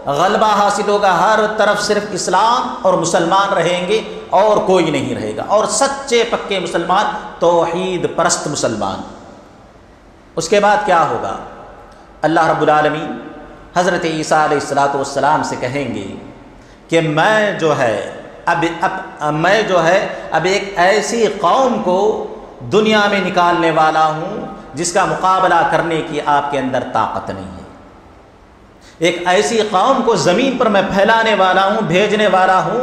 غلبہ حاصل ہوگا، ہر طرف صرف اسلام اور مسلمان رہیں گے اور کوئی نہیں رہے گا، اور سچے پکے مسلمان، توحید پرست مسلمان۔ اس کے بعد کیا ہوگا؟ اللہ رب العالمین حضرت عیسیٰ علیہ السلام سے کہیں گے کہ میں جو ہے اب ایک ایسی قوم کو دنیا میں نکالنے والا ہوں جس کا مقابلہ کرنے کی آپ کے اندر طاقت نہیں ہے۔ ایک ایسی قوم کو زمین پر میں پھیلانے والا ہوں، بھیجنے والا ہوں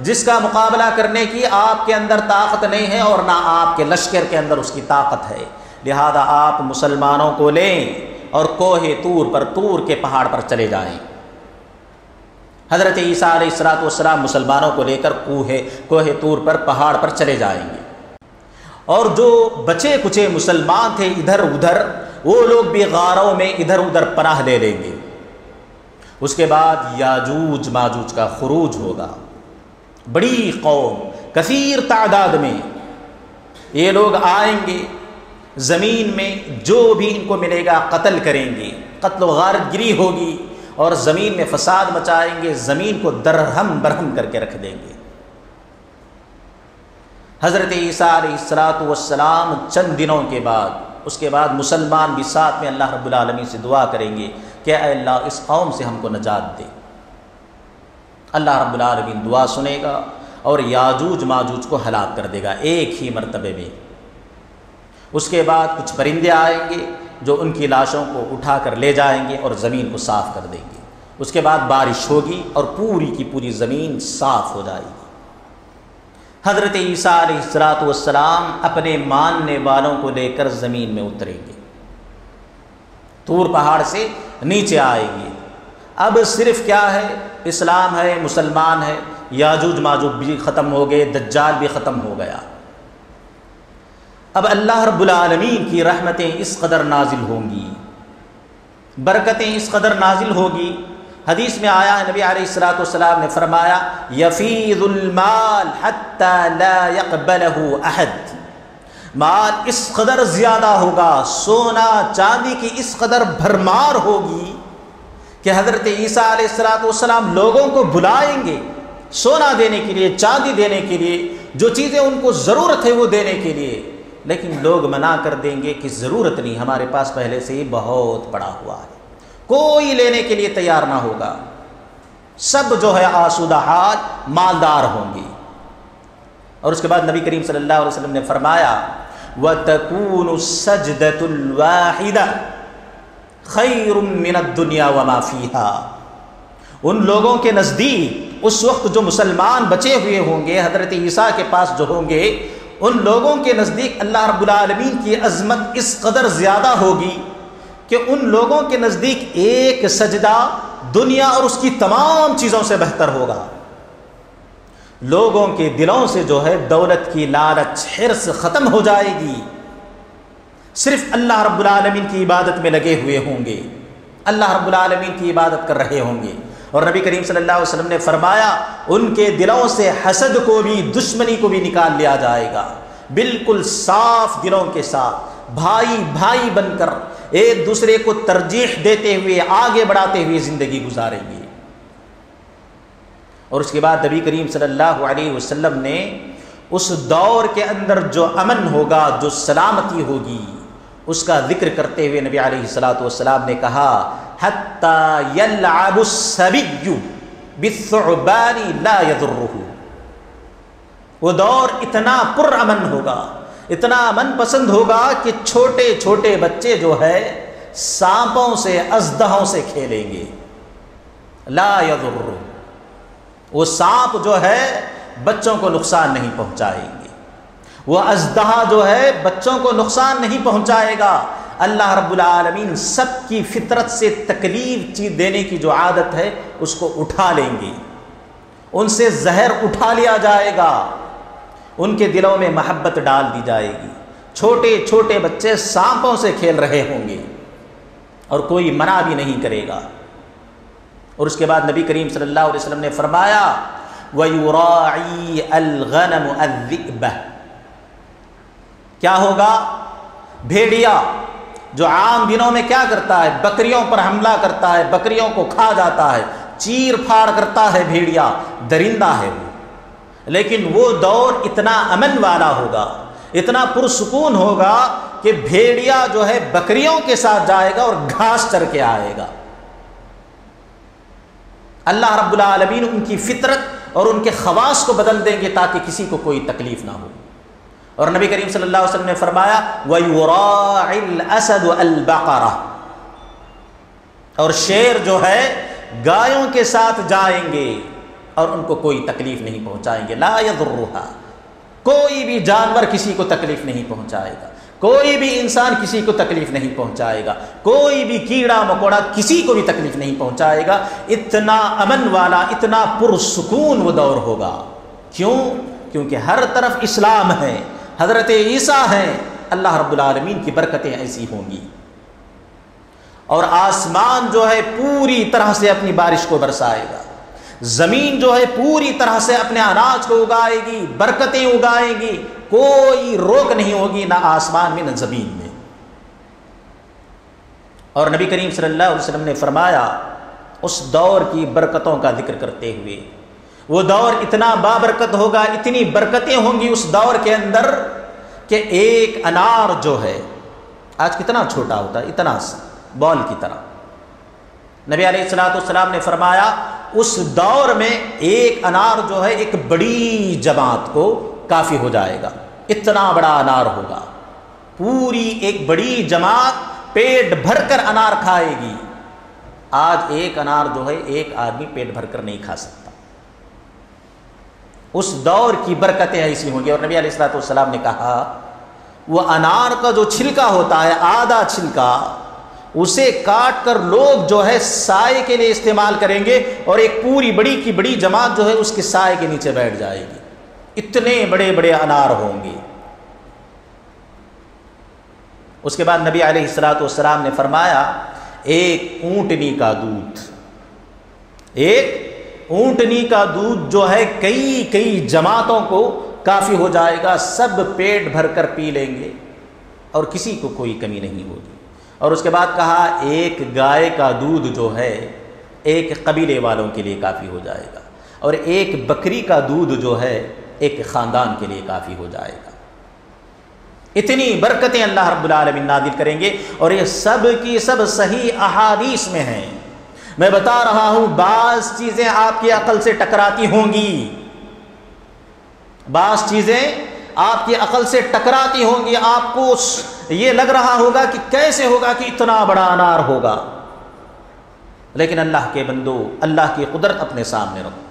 جس کا مقابلہ کرنے کی آپ کے اندر طاقت نہیں ہے، اور نہ آپ کے لشکر کے اندر اس کی طاقت ہے۔ لہذا آپ مسلمانوں کو لیں اور کوہ طور پر، طور کے پہاڑ پر چلے جائیں۔ حضرت عیسیٰ علیہ السلام مسلمانوں کو لے کر کوہ طور پر، پہاڑ پر چلے جائیں گے، اور جو بچے کچے مسلمان تھے ادھر ادھر، وہ لوگ بھی غاروں میں ادھر ادھر پناہ لے لیں گے۔ اس کے بعد یاجوج ماجوج کا خروج ہوگا، بڑی قوم کثیر تعداد میں یہ لوگ آئیں گے، زمین میں جو بھی ان کو ملے گا قتل کریں گے، قتل و غارت گری ہوگی، اور زمین میں فساد مچائیں گے، زمین کو درہم برہم کر کے رکھ دیں گے۔ حضرت عیسیٰ علیہ السلام چند دنوں کے بعد، اس کے بعد مسلمان بھی ساتھ میں اللہ رب العالمین سے دعا کریں گے کہ اے اللہ اس قوم سے ہم کو نجات دے۔ اللہ رب العالمین دعا سنے گا اور یاجوج ماجوج کو ہلاک کر دے گا ایک ہی مرتبے میں۔ اس کے بعد کچھ پرندے آئیں گے جو ان کی لاشوں کو اٹھا کر لے جائیں گے اور زمین کو صاف کر دیں گے۔ اس کے بعد بارش ہوگی اور پوری کی پوری زمین صاف ہو جائے گی۔ حضرت عیسیٰ علیہ السلام اپنے ماننے والوں کو لے کر زمین میں اتریں گے، طور پہاڑ سے نیچے آئیں گے۔ اب صرف کیا ہے؟ اسلام ہے، مسلمان ہے، یاجوج ماجوج بھی ختم ہو گئے، دجال بھی ختم ہو گیا۔ اب اللہ رب العالمین کی رحمتیں اس قدر نازل ہوں گی، برکتیں اس قدر نازل ہوگی حدیث میں آیا ہے، نبی علیہ الصلوۃ والسلام نے فرمایا یفیض المال حتی لا يقبلہ احد، مال اس قدر زیادہ ہوگا، سونا چاندی کی اس قدر بھرمار ہوگی کہ حضرت عیسیٰ علیہ الصلوۃ والسلام لوگوں کو بلائیں گے سونا دینے کے لیے، چاندی دینے کے لیے، جو چیزیں ان کو ضرورت ہے وہ دینے کے لیے، لیکن لوگ منع کر دیں گے کہ ضرورت نہیں، ہمارے پاس پہلے سے ہی بہت پڑا ہوا ہے، کوئی لینے کے لیے تیار نہ ہوگا، سب جو ہے آسودہ حال مالدار ہوں گے۔ اور اس کے بعد نبی کریم صلی اللہ علیہ وسلم نے فرمایا وَتَكُونُ السَّجْدَةُ الْوَاحِدَةُ خَيْرٌ مِّنَ الدُّنْيَا وَمَا فِيهَا، ان لوگوں کے نزدیک اس وقت جو مسلمان بچے ہوئے ہوں گے حضرت عیسیٰ کے پاس جو ہوں گے، ان لوگوں کے نزدیک اللہ رب العالمین کی عظمت اس قدر زیادہ ہوگی کہ ان لوگوں کے نزدیک ایک سجدہ دنیا اور اس کی تمام چیزوں سے بہتر ہوگا۔ لوگوں کے دلوں سے جو ہے دولت کی لالچ، حرص ختم ہو جائے گی، صرف اللہ رب العالمین کی عبادت میں لگے ہوئے ہوں گے، اللہ رب العالمین کی عبادت کر رہے ہوں گے۔ اور نبی کریم صلی اللہ علیہ وسلم نے فرمایا ان کے دلوں سے حسد کو بھی، دشمنی کو بھی نکال لیا جائے گا، بالکل صاف دلوں کے ساتھ بھائی بھائی بن کر ایک دوسرے کو ترجیح دیتے ہوئے آگے بڑھاتے ہوئے زندگی گزاریں گے۔ اور اس کے بعد نبی کریم صلی اللہ علیہ وسلم نے اس دور کے اندر جو امن ہوگا، جو سلامتی ہوگی، اس کا ذکر کرتے ہوئے نبی علیہ الصلوۃ والسلام نے کہا حتی یلعب الصبی بالثعبان لا یضرہ، وہ دور اتنا پر امن ہوگا، اتنا امن پسند ہوگا کہ چھوٹے چھوٹے بچے جو ہے سانپوں سے، اژدہوں سے کھیلیں گے، لا یضرہ، وہ سانپ جو ہے بچوں کو نقصان نہیں پہنچائیں گے، وہ اژدہا جو ہے بچوں کو نقصان نہیں پہنچائے گا۔ اللہ رب العالمین سب کی فطرت سے تکلیف چیز دینے کی جو عادت ہے اس کو اٹھا لیں گے، ان سے زہر اٹھا لیا جائے گا، ان کے دلوں میں محبت ڈال دی جائے گی، چھوٹے چھوٹے بچے سانپوں سے کھیل رہے ہوں گے اور کوئی منع بھی نہیں کرے گا۔ اور اس کے بعد نبی کریم صلی اللہ علیہ وسلم نے فرمایا وَيُرَاعِي الْغَنَمُ الذِّئْبَ، کیا ہوگا؟ بھیڑیا جو عام دنوں میں کیا کرتا ہے؟ بکریوں پر حملہ کرتا ہے، بکریوں کو کھا جاتا ہے، چیر پھاڑ کرتا ہے، بھیڑیا درندہ ہے وہ، لیکن وہ دور اتنا امن والا ہوگا، اتنا پرسکون ہوگا کہ بھیڑیا جو ہے بکریوں کے ساتھ جائے گا اور گھاس چر کے آئے گا۔ اللہ رب العالمین ان کی فطرت اور ان کے خواص کو بدل دیں گے تاکہ کسی کو کوئی تکلیف نہ ہو۔ اور نبی کریم صلی اللہ علیہ وسلم نے فرمایا وَيُرَاعِي الْأَسَدُ الْبَقَرَةَ، اور شیر جو ہے گایوں کے ساتھ جائیں گے اور ان کو کوئی تکلیف نہیں پہنچائیں گے، لا يضرها، کوئی بھی جانور کسی کو تکلیف نہیں پہنچائے گا، کوئی بھی انسان کسی کو تکلیف نہیں پہنچائے گا، کوئی بھی کیڑا مکوڑا کسی کو بھی تکلیف نہیں پہنچائے گا۔ اتنا امن والا، اتنا پرسکون وہ دور ہوگا۔ کیوں؟ کیونکہ ہر طرف اسلام ہے، حضرت عیسیٰ ہیں، اللہ رب العالمین کی برکتیں ایسی ہوں گی، اور آسمان جو ہے پوری طرح سے اپنی بارش کو برسائے گا، زمین جو ہے پوری طرح سے اپنے اناج کو اگائے گی، برکتیں اگائے گی، کوئی روک نہیں ہوگی، نہ آسمان میں نہ زمین میں۔ اور نبی کریم صلی اللہ علیہ وسلم نے فرمایا اس دور کی برکتوں کا ذکر کرتے ہوئے، وہ دور اتنا بابرکت ہوگا، اتنی برکتیں ہوں گی اس دور کے اندر کہ ایک انار جو ہے آج کتنا چھوٹا ہوتا ہے، اتنا بال کی طرح، نبی علیہ الصلوۃ والسلام نے فرمایا اس دور میں ایک انار جو ہے ایک بڑی جماعت کو کافی ہو جائے گا، اتنا بڑا انار ہوگا، پوری ایک بڑی جماعت پیٹ بھر کر انار کھائے گی۔ آج ایک انار جو ہے ایک آدمی پیٹ بھر کر نہیں کھا سکتا۔ اس دور کی برکتیں ایسی ہوں گی۔ اور نبی علیہ الصلوۃ والسلام نے کہا وہ انار کا جو چھلکا ہوتا ہے، آدھا چھلکا، اسے کاٹ کر لوگ جو ہے سائے کے لیے استعمال کریں گے، اور ایک پوری بڑی کی بڑی جماعت جو ہے اس کے سائے کے نیچے بیٹھ جائے گی، اتنے بڑے بڑے انار ہوں گے۔ اس کے بعد نبی علیہ الصلوۃ والسلام نے فرمایا ایک اونٹنی کا دودھ، ایک اونٹنی کا دودھ جو ہے کئی کئی جماعتوں کو کافی ہو جائے گا، سب پیٹ بھر کر پی لیں گے اور کسی کو کوئی کمی نہیں ہوگی۔ اور اس کے بعد کہا ایک گائے کا دودھ جو ہے ایک قبیلے والوں کے لیے کافی ہو جائے گا، اور ایک بکری کا دودھ جو ہے ایک خاندان کے لیے کافی ہو جائے گا۔ اتنی برکتیں اللہ رب العالمین نازل کریں گے، اور یہ سب کی سب صحیح احادیث میں ہیں۔ میں بتا رہا ہوں بعض چیزیں آپ کی عقل سے ٹکراتی ہوں گی، بعض چیزیں آپ کی عقل سے ٹکراتی ہوں گی، آپ کو یہ لگ رہا ہوگا کہ کیسے ہوگا کہ اتنا بڑا انار ہوگا، لیکن اللہ کے بندو اللہ کی قدرت اپنے سامنے رکھو،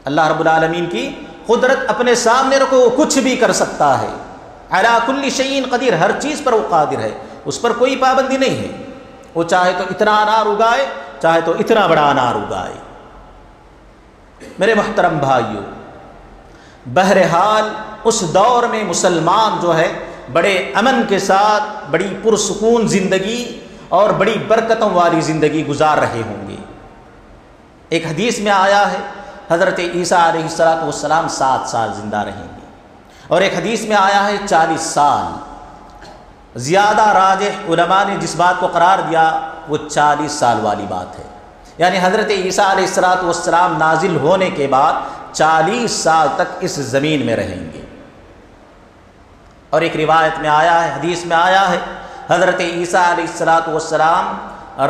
اللہ رب العالمین کی قدرت اپنے سامنے رکھو، وہ کچھ بھی کر سکتا ہے۔ علی کل شیء قدیر، ہر چیز پر وہ قادر ہے، اس پر کوئی پابندی نہیں ہے، وہ چاہے تو اتنا انار اگائے، چاہے تو اتنا بڑا انار اگائے۔ میرے محترم بھائیو، بہرحال اس دور میں مسلمان جو ہے بڑے امن کے ساتھ بڑی پرسکون زندگی اور بڑی برکتوں والی زندگی گزار رہے ہوں گے۔ ایک حدیث میں آیا ہے حضرت عیسیٰ علیہ السلام 7 سال زندہ رہیں گے، اور ایک حدیث میں آیا ہے 40 سال۔ زیادہ راجح علماء نے جس بات کو قرار دیا وہ 40 سال والی بات ہے، یعنی حضرت عیسیٰ علیہ السلام نازل ہونے کے بعد 40 سال تک اس زمین میں رہیں گے۔ اور ایک روایت میں آیا ہے، حدیث میں آیا ہے، حضرت عیسیٰ علیہ السلام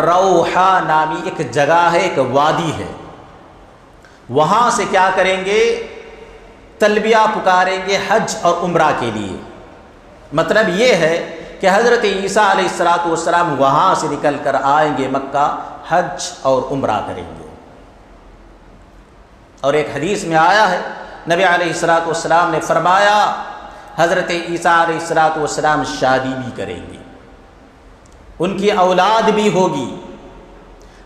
روحا نامی ایک جگہ ہے، ایک وادی ہے، وہاں سے کیا کریں گے؟ تلبیہ پکاریں گے حج اور عمرہ کے لیے۔ مطلب یہ ہے کہ حضرت عیسیٰ علیہ السلام وہاں سے نکل کر آئیں گے مکہ، حج اور عمرہ کریں گے۔ اور ایک حدیث میں آیا ہے نبی علیہ السلام نے فرمایا حضرت عیسیٰ علیہ السلام شادی بھی کریں گے، ان کی اولاد بھی ہوگی۔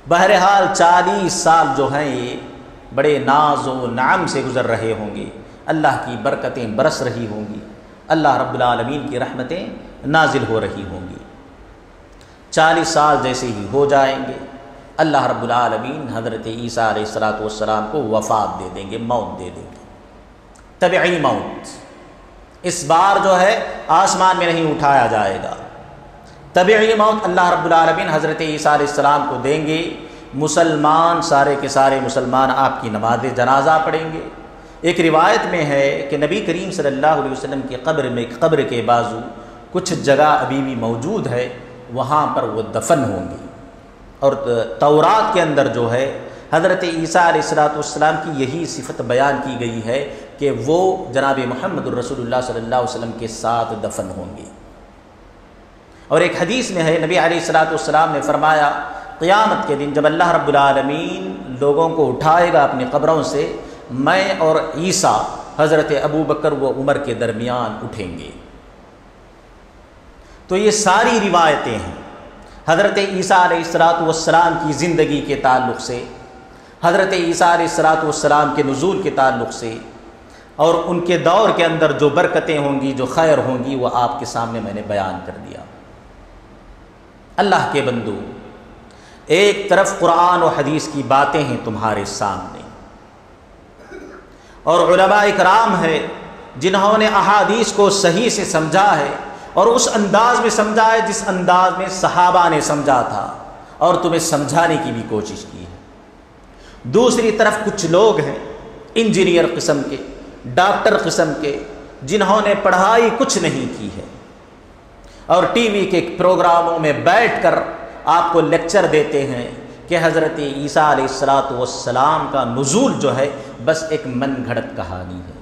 بہرحال 40 سال جو ہیں یہ بڑے ناز و نعم سے گزر رہے ہوں گے، اللہ کی برکتیں برس رہی ہوں گی، اللہ رب العالمین کی رحمتیں نازل ہو رہی ہوں گی۔ 40 سال جیسے ہی ہو جائیں گے، اللہ رب العالمین حضرت عیسیٰ علیہ السلام کو وفات دے دیں گے، موت دے دیں گے، طبعی موت۔ اس بار جو ہے آسمان میں نہیں اٹھایا جائے گا، طبعی موت اللہ رب العالمین حضرت عیسیٰ علیہ السلام کو دیں گے۔ مسلمان سارے کے سارے مسلمان آپ کی نماز جنازہ پڑھیں گے۔ ایک روایت میں ہے کہ نبی کریم صلی اللہ علیہ وسلم کی قبر کے بازو کچھ جگہ ابھی بھی موجود ہے، وہاں پر وہ دفن ہوں گی۔ اور تورات کے اندر جو ہے حضرت عیسیٰ علیہ السلام کی یہی صفت بیان کی گئی ہے کہ وہ جناب محمد الرسول اللہ صلی اللہ علیہ وسلم کے ساتھ دفن ہوں گے۔ اور ایک حدیث میں ہے نبی علیہ السلام نے فرمایا قیامت کے دن جب اللہ رب العالمین لوگوں کو اٹھائے گا اپنی قبروں سے، میں اور عیسیٰ حضرت ابو بکر و عمر کے درمیان اٹھیں گے۔ تو یہ ساری روایتیں ہیں حضرت عیسیٰ علیہ السلام کی زندگی کے تعلق سے، حضرت عیسیٰ علیہ السلام کے نزول کے تعلق سے، اور ان کے دور کے اندر جو برکتیں ہوں گی، جو خیر ہوں گی، وہ آپ کے سامنے میں نے بیان کر دیا۔ اللہ کے بندو، ایک طرف قرآن و حدیث کی باتیں ہیں تمہارے سامنے، اور علماء اکرام ہے جنہوں نے احادیث کو صحیح سے سمجھا ہے، اور اس انداز میں سمجھا ہے جس انداز میں صحابہ نے سمجھا تھا، اور تمہیں سمجھانے کی بھی کوشش کی ہے۔ دوسری طرف کچھ لوگ ہیں انجینئر قسم کے، ڈاکٹر قسم کے، جنہوں نے پڑھائی کچھ نہیں کی ہے، اور ٹی وی کے پروگراموں میں بیٹھ کر آپ کو لیکچر دیتے ہیں کہ حضرت عیسیٰ علیہ السلام کا نزول جو ہے بس ایک من گھڑت کہانی ہے۔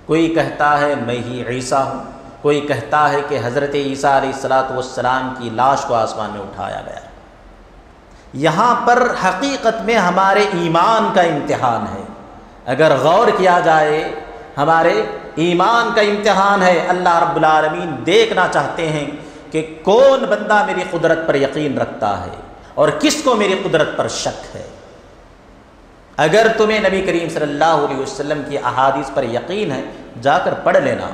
کوئی کہتا ہے میں ہی عیسیٰ ہوں، کوئی کہتا ہے کہ حضرت عیسیٰ علیہ السلام کی لاش کو آسمان میں اٹھایا گیا۔ یہاں پر حقیقت میں ہمارے ایمان کا امتحان ہے، اگر غور کیا جائے ہمارے ایمان کا امتحان ہے۔ اللہ رب العالمین دیکھنا چاہتے ہیں کہ کون بندہ میری قدرت پر یقین رکھتا ہے اور کس کو میری قدرت پر شک ہے۔ اگر تمہیں نبی کریم صلی اللہ علیہ وسلم کی احادیث پر یقین ہے، جا کر پڑھ لینا،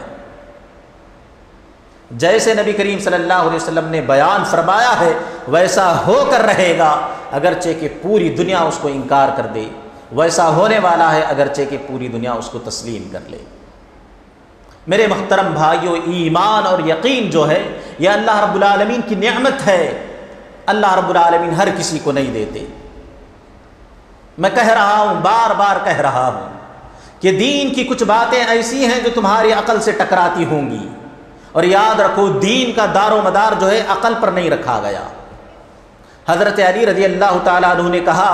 جیسے نبی کریم صلی اللہ علیہ وسلم نے بیان فرمایا ہے ویسا ہو کر رہے گا۔ اگرچہ کہ پوری دنیا اس کو انکار کر دے، ویسا ہونے والا ہے اگرچہ کہ پوری دنیا اس کو تسلیم کر لے۔ میرے محترم بھائیوں، ایمان اور یقین جو ہے یہ اللہ رب العالمین کی نعمت ہے، اللہ رب العالمین ہر کسی کو نہیں دیتے۔ میں کہہ رہا ہوں، بار بار کہہ رہا ہوں کہ دین کی کچھ باتیں ایسی ہیں جو تمہاری عقل سے ٹکراتی ہوں گی، اور یاد رکھو دین کا دار و مدار جو ہے عقل پر نہیں رکھا گیا۔ حضرت علی رضی اللہ تعالیٰ عنہ نے کہا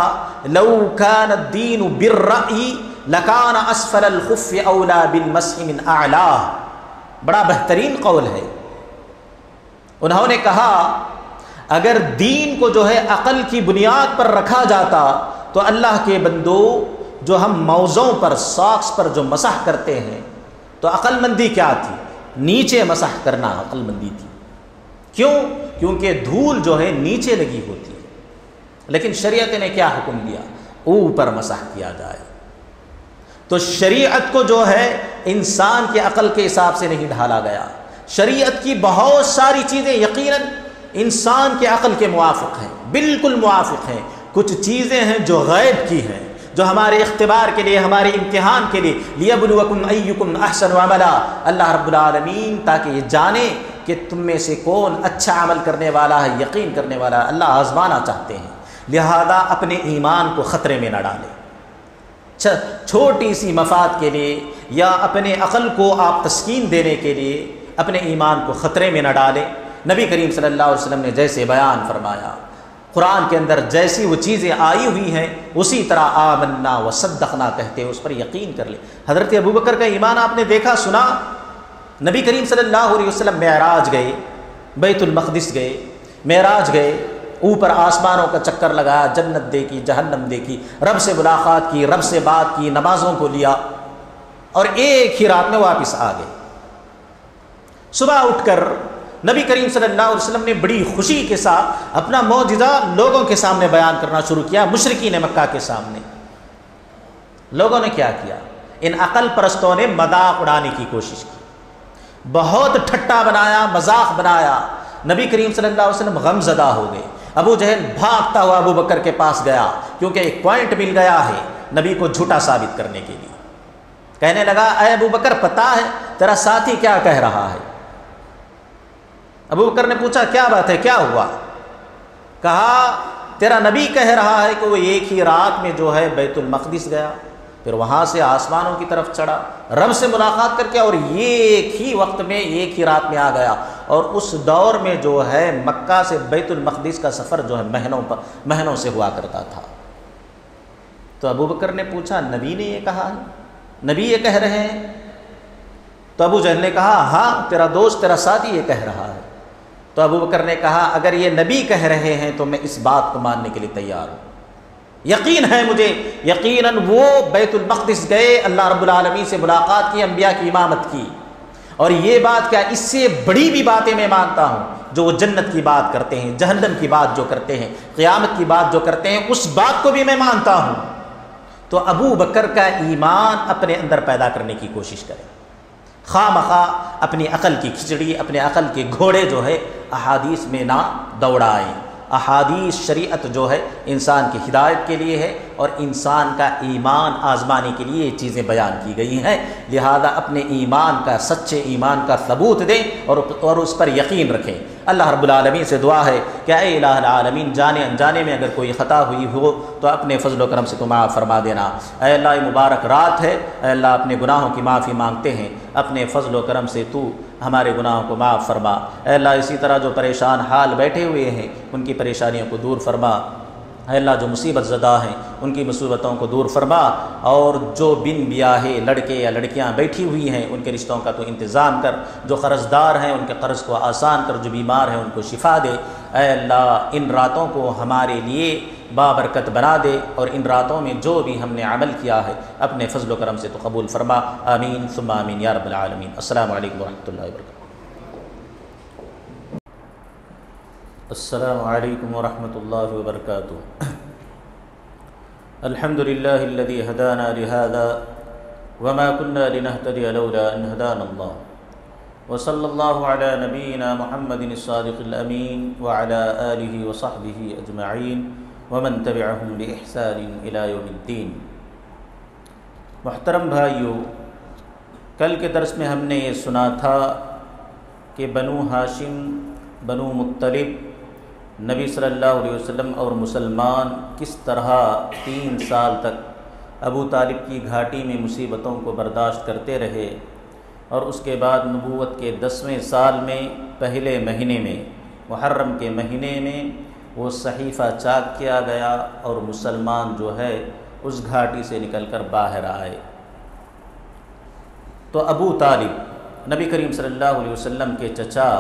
لو کان الدین بالرأی لکان اسفل الخف اولا بالمسح من اعلاہ، بڑا بہترین قول ہے۔ انہوں نے کہا اگر دین کو جو ہے عقل کی بنیاد پر رکھا جاتا تو اللہ کے بندو جو ہم موزوں پر، ساکس پر جو مسح کرتے ہیں، تو عقل مندی کیا تھی؟ نیچے مسح کرنا عقل مندی تھی۔ کیوں؟ کیونکہ دھول جو ہے نیچے لگی ہوتی ہے، لیکن شریعت نے کیا حکم دیا؟ اوپر مسح کیا جائے۔ تو شریعت کو جو ہے انسان کی عقل کے حساب سے نہیں ڈھالا گیا، شریعت کی بہت ساری چیزیں یقیناً انسان کے عقل کے موافق ہیں، بالکل موافق ہیں۔ کچھ چیزیں ہیں جو غیب کی ہیں، جو ہمارے اختبار کے لیے، ہمارے امتحان کے لیے، لیبلوکم ایکم احسن عملا، اللہ رب العالمین تاکہ یہ جانے کہ تم میں سے کون اچھا عمل کرنے والا ہے، یقین کرنے والا ہے، اللہ آزمانا چاہتے ہیں۔ لہذا اپنے ایمان کو خطرے میں نہ ڈالیں، چھوٹی سی مفاد کے لیے یا اپنے عقل کو آپ تسکین دینے کے لیے اپنے ایمان کو خطرے میں نہ ڈالیں۔ نبی کریم صلی اللہ علیہ وسلم نے جیسے بیان فرمایا، قرآن کے اندر جیسی وہ چیزیں آئی ہوئی ہیں اسی طرح آمنا و صدقنا کہتے ہیں، اس پر یقین کر لیں۔ حضرت ابوبکر کا ایمان آپ نے دیکھا سنا، نبی کریم صلی اللہ علیہ وسلم معراج گئے، بیت المقدس گئے، معراج گئے، اوپر آسمانوں کا چکر لگایا، جنت دیکھی، جہنم دیکھی، رب سے ملاقات کی، رب سے بات کی، نمازوں کو لیا، اور ایک ہی رات میں واپس آ گئے۔ صبح اٹھ کر نبی کریم صلی اللہ علیہ وسلم نے بڑی خوشی کے ساتھ اپنا معجزہ لوگوں کے سامنے بیان کرنا شروع کیا، مشرکین مکہ کے سامنے۔ لوگوں نے کیا کیا؟ ان عقل پرستوں نے مذاق اڑانے کی کوشش کی، بہت ٹھٹا بنایا، مذاق بنایا۔ نبی کریم صلی اللہ علیہ وسلم غم زدہ ہو گئے۔ ابو جہل بھاگتا ہوا ابو بکر کے پاس گیا، کیونکہ ایک پوائنٹ مل گیا ہے نبی کو جھوٹا ثابت کرنے کے لیے۔ کہنے لگا اے ابو بکر، پتہ ہے تیرا ساتھی کیا کہہ رہا ہے؟ ابو بکر نے پوچھا کیا بات ہے، کیا ہوا؟ کہا تیرا نبی کہہ رہا ہے کہ وہ ایک ہی رات میں جو ہے بیت المقدس گیا، پھر وہاں سے آسمانوں کی طرف چڑھا، رب سے ملاقات کر کے، اور ایک ہی وقت میں ایک ہی رات میں آ گیا۔ اور اس دور میں جو ہے مکہ سے بیت المقدس کا سفر جو ہے مہینوں سے ہوا کرتا تھا۔ تو ابو بکر نے پوچھا نبی نے یہ کہا ہے؟ نبی یہ کہہ رہے ہیں؟ تو ابو جہل نے کہا ہاں تیرا دوست، تیرا ساتھی یہ کہہ رہا ہے۔ تو ابو بکر نے کہا اگر یہ نبی کہہ رہے ہیں تو میں اس بات کو ماننے کے لیے تیار ہوں، یقین ہے مجھے، یقیناً وہ بیت المقدس گئے، اللہ رب العالمین سے ملاقات کی، انبیاء کی امامت کی، اور یہ بات کیا، اس سے بڑی بھی باتیں میں مانتا ہوں جو وہ جنت کی بات کرتے ہیں، جہنم کی بات جو کرتے ہیں، قیامت کی بات جو کرتے ہیں، اس بات کو بھی میں مانتا ہوں۔ تو ابو بکر کا ایمان اپنے اندر پیدا کرنے کی کوشش کرے، خواہ مخواہ اپنی عقل کی کھچڑی، اپنے عقل کے گھوڑے جو ہے احادیث میں نہ دوڑائیں۔ احادیث، شریعت جو ہے انسان کی ہدایت کے لیے ہے، اور انسان کا ایمان آزمانے کے لیے یہ چیزیں بیان کی گئی ہیں۔ لہذا اپنے ایمان کا، سچے ایمان کا ثبوت دیں اور اس پر یقین رکھیں۔ اللہ رب العالمین سے دعا ہے کہ اے الہ العالمین، جانے انجانے میں اگر کوئی خطا ہوئی ہو تو اپنے فضل و کرم سے تو معاف فرما دینا۔ اے اللہ یہ مبارک رات ہے، اے اللہ اپنے گناہوں کی معافی مانگتے ہیں، اپنے فضل و کرم سے تو ہمارے گناہوں کو معاف فرما۔ اے اللہ اسی طرح جو پریشان حال بیٹھے ہوئے ہیں ان کی پریشانیوں کو دور فرما۔ اے اللہ جو مصیبت زدہ ہیں ان کی مصیبتوں کو دور فرما، اور جو بن بیاہے لڑکے یا لڑکیاں بیٹھی ہوئی ہیں ان کے رشتوں کا تو انتظام کر، جو قرض دار ہیں ان کے قرض کو آسان کر، جو بیمار ہیں ان کو شفا دے۔ اے اللہ ان راتوں کو ہمارے لیے بابرکت بنا دے، اور ان راتوں میں جو بھی ہم نے عمل کیا ہے اپنے فضل و کرم سے تو قبول فرما۔ آمین ثم آمین یا رب العالمین۔ السلام علیکم ورحمۃ اللہ وبرکاتہ۔ السلام علیکم ورحمۃ اللہ وبرکاتہ۔ الحمد للہ الذی ہدانا لہذا وما كنا لنهتدی لولا ان ہدانا اللہ، وصلی اللہ علی نبینا محمد الصادق الامین وعلی آلہ وصحبہ اجمعین، ومن تبعهم بإحسان إلى يوم الدين۔ محترم بھائیو، کل کے درس میں ہم نے یہ سنا تھا کہ بنو ہاشم، بنو مطلب، نبی صلی اللہ علیہ وسلم اور مسلمان کس طرح 3 سال تک ابو طالب کی گھاٹی میں مصیبتوں کو برداشت کرتے رہے، اور اس کے بعد نبوت کے 10ویں سال میں پہلے مہینے میں، محرم کے مہینے میں، وہ صحیفہ چاک کیا گیا اور مسلمان جو ہے اس گھاٹی سے نکل کر باہر آئے۔ تو ابو طالب نبی کریم صلی اللہ علیہ وسلم کے چچا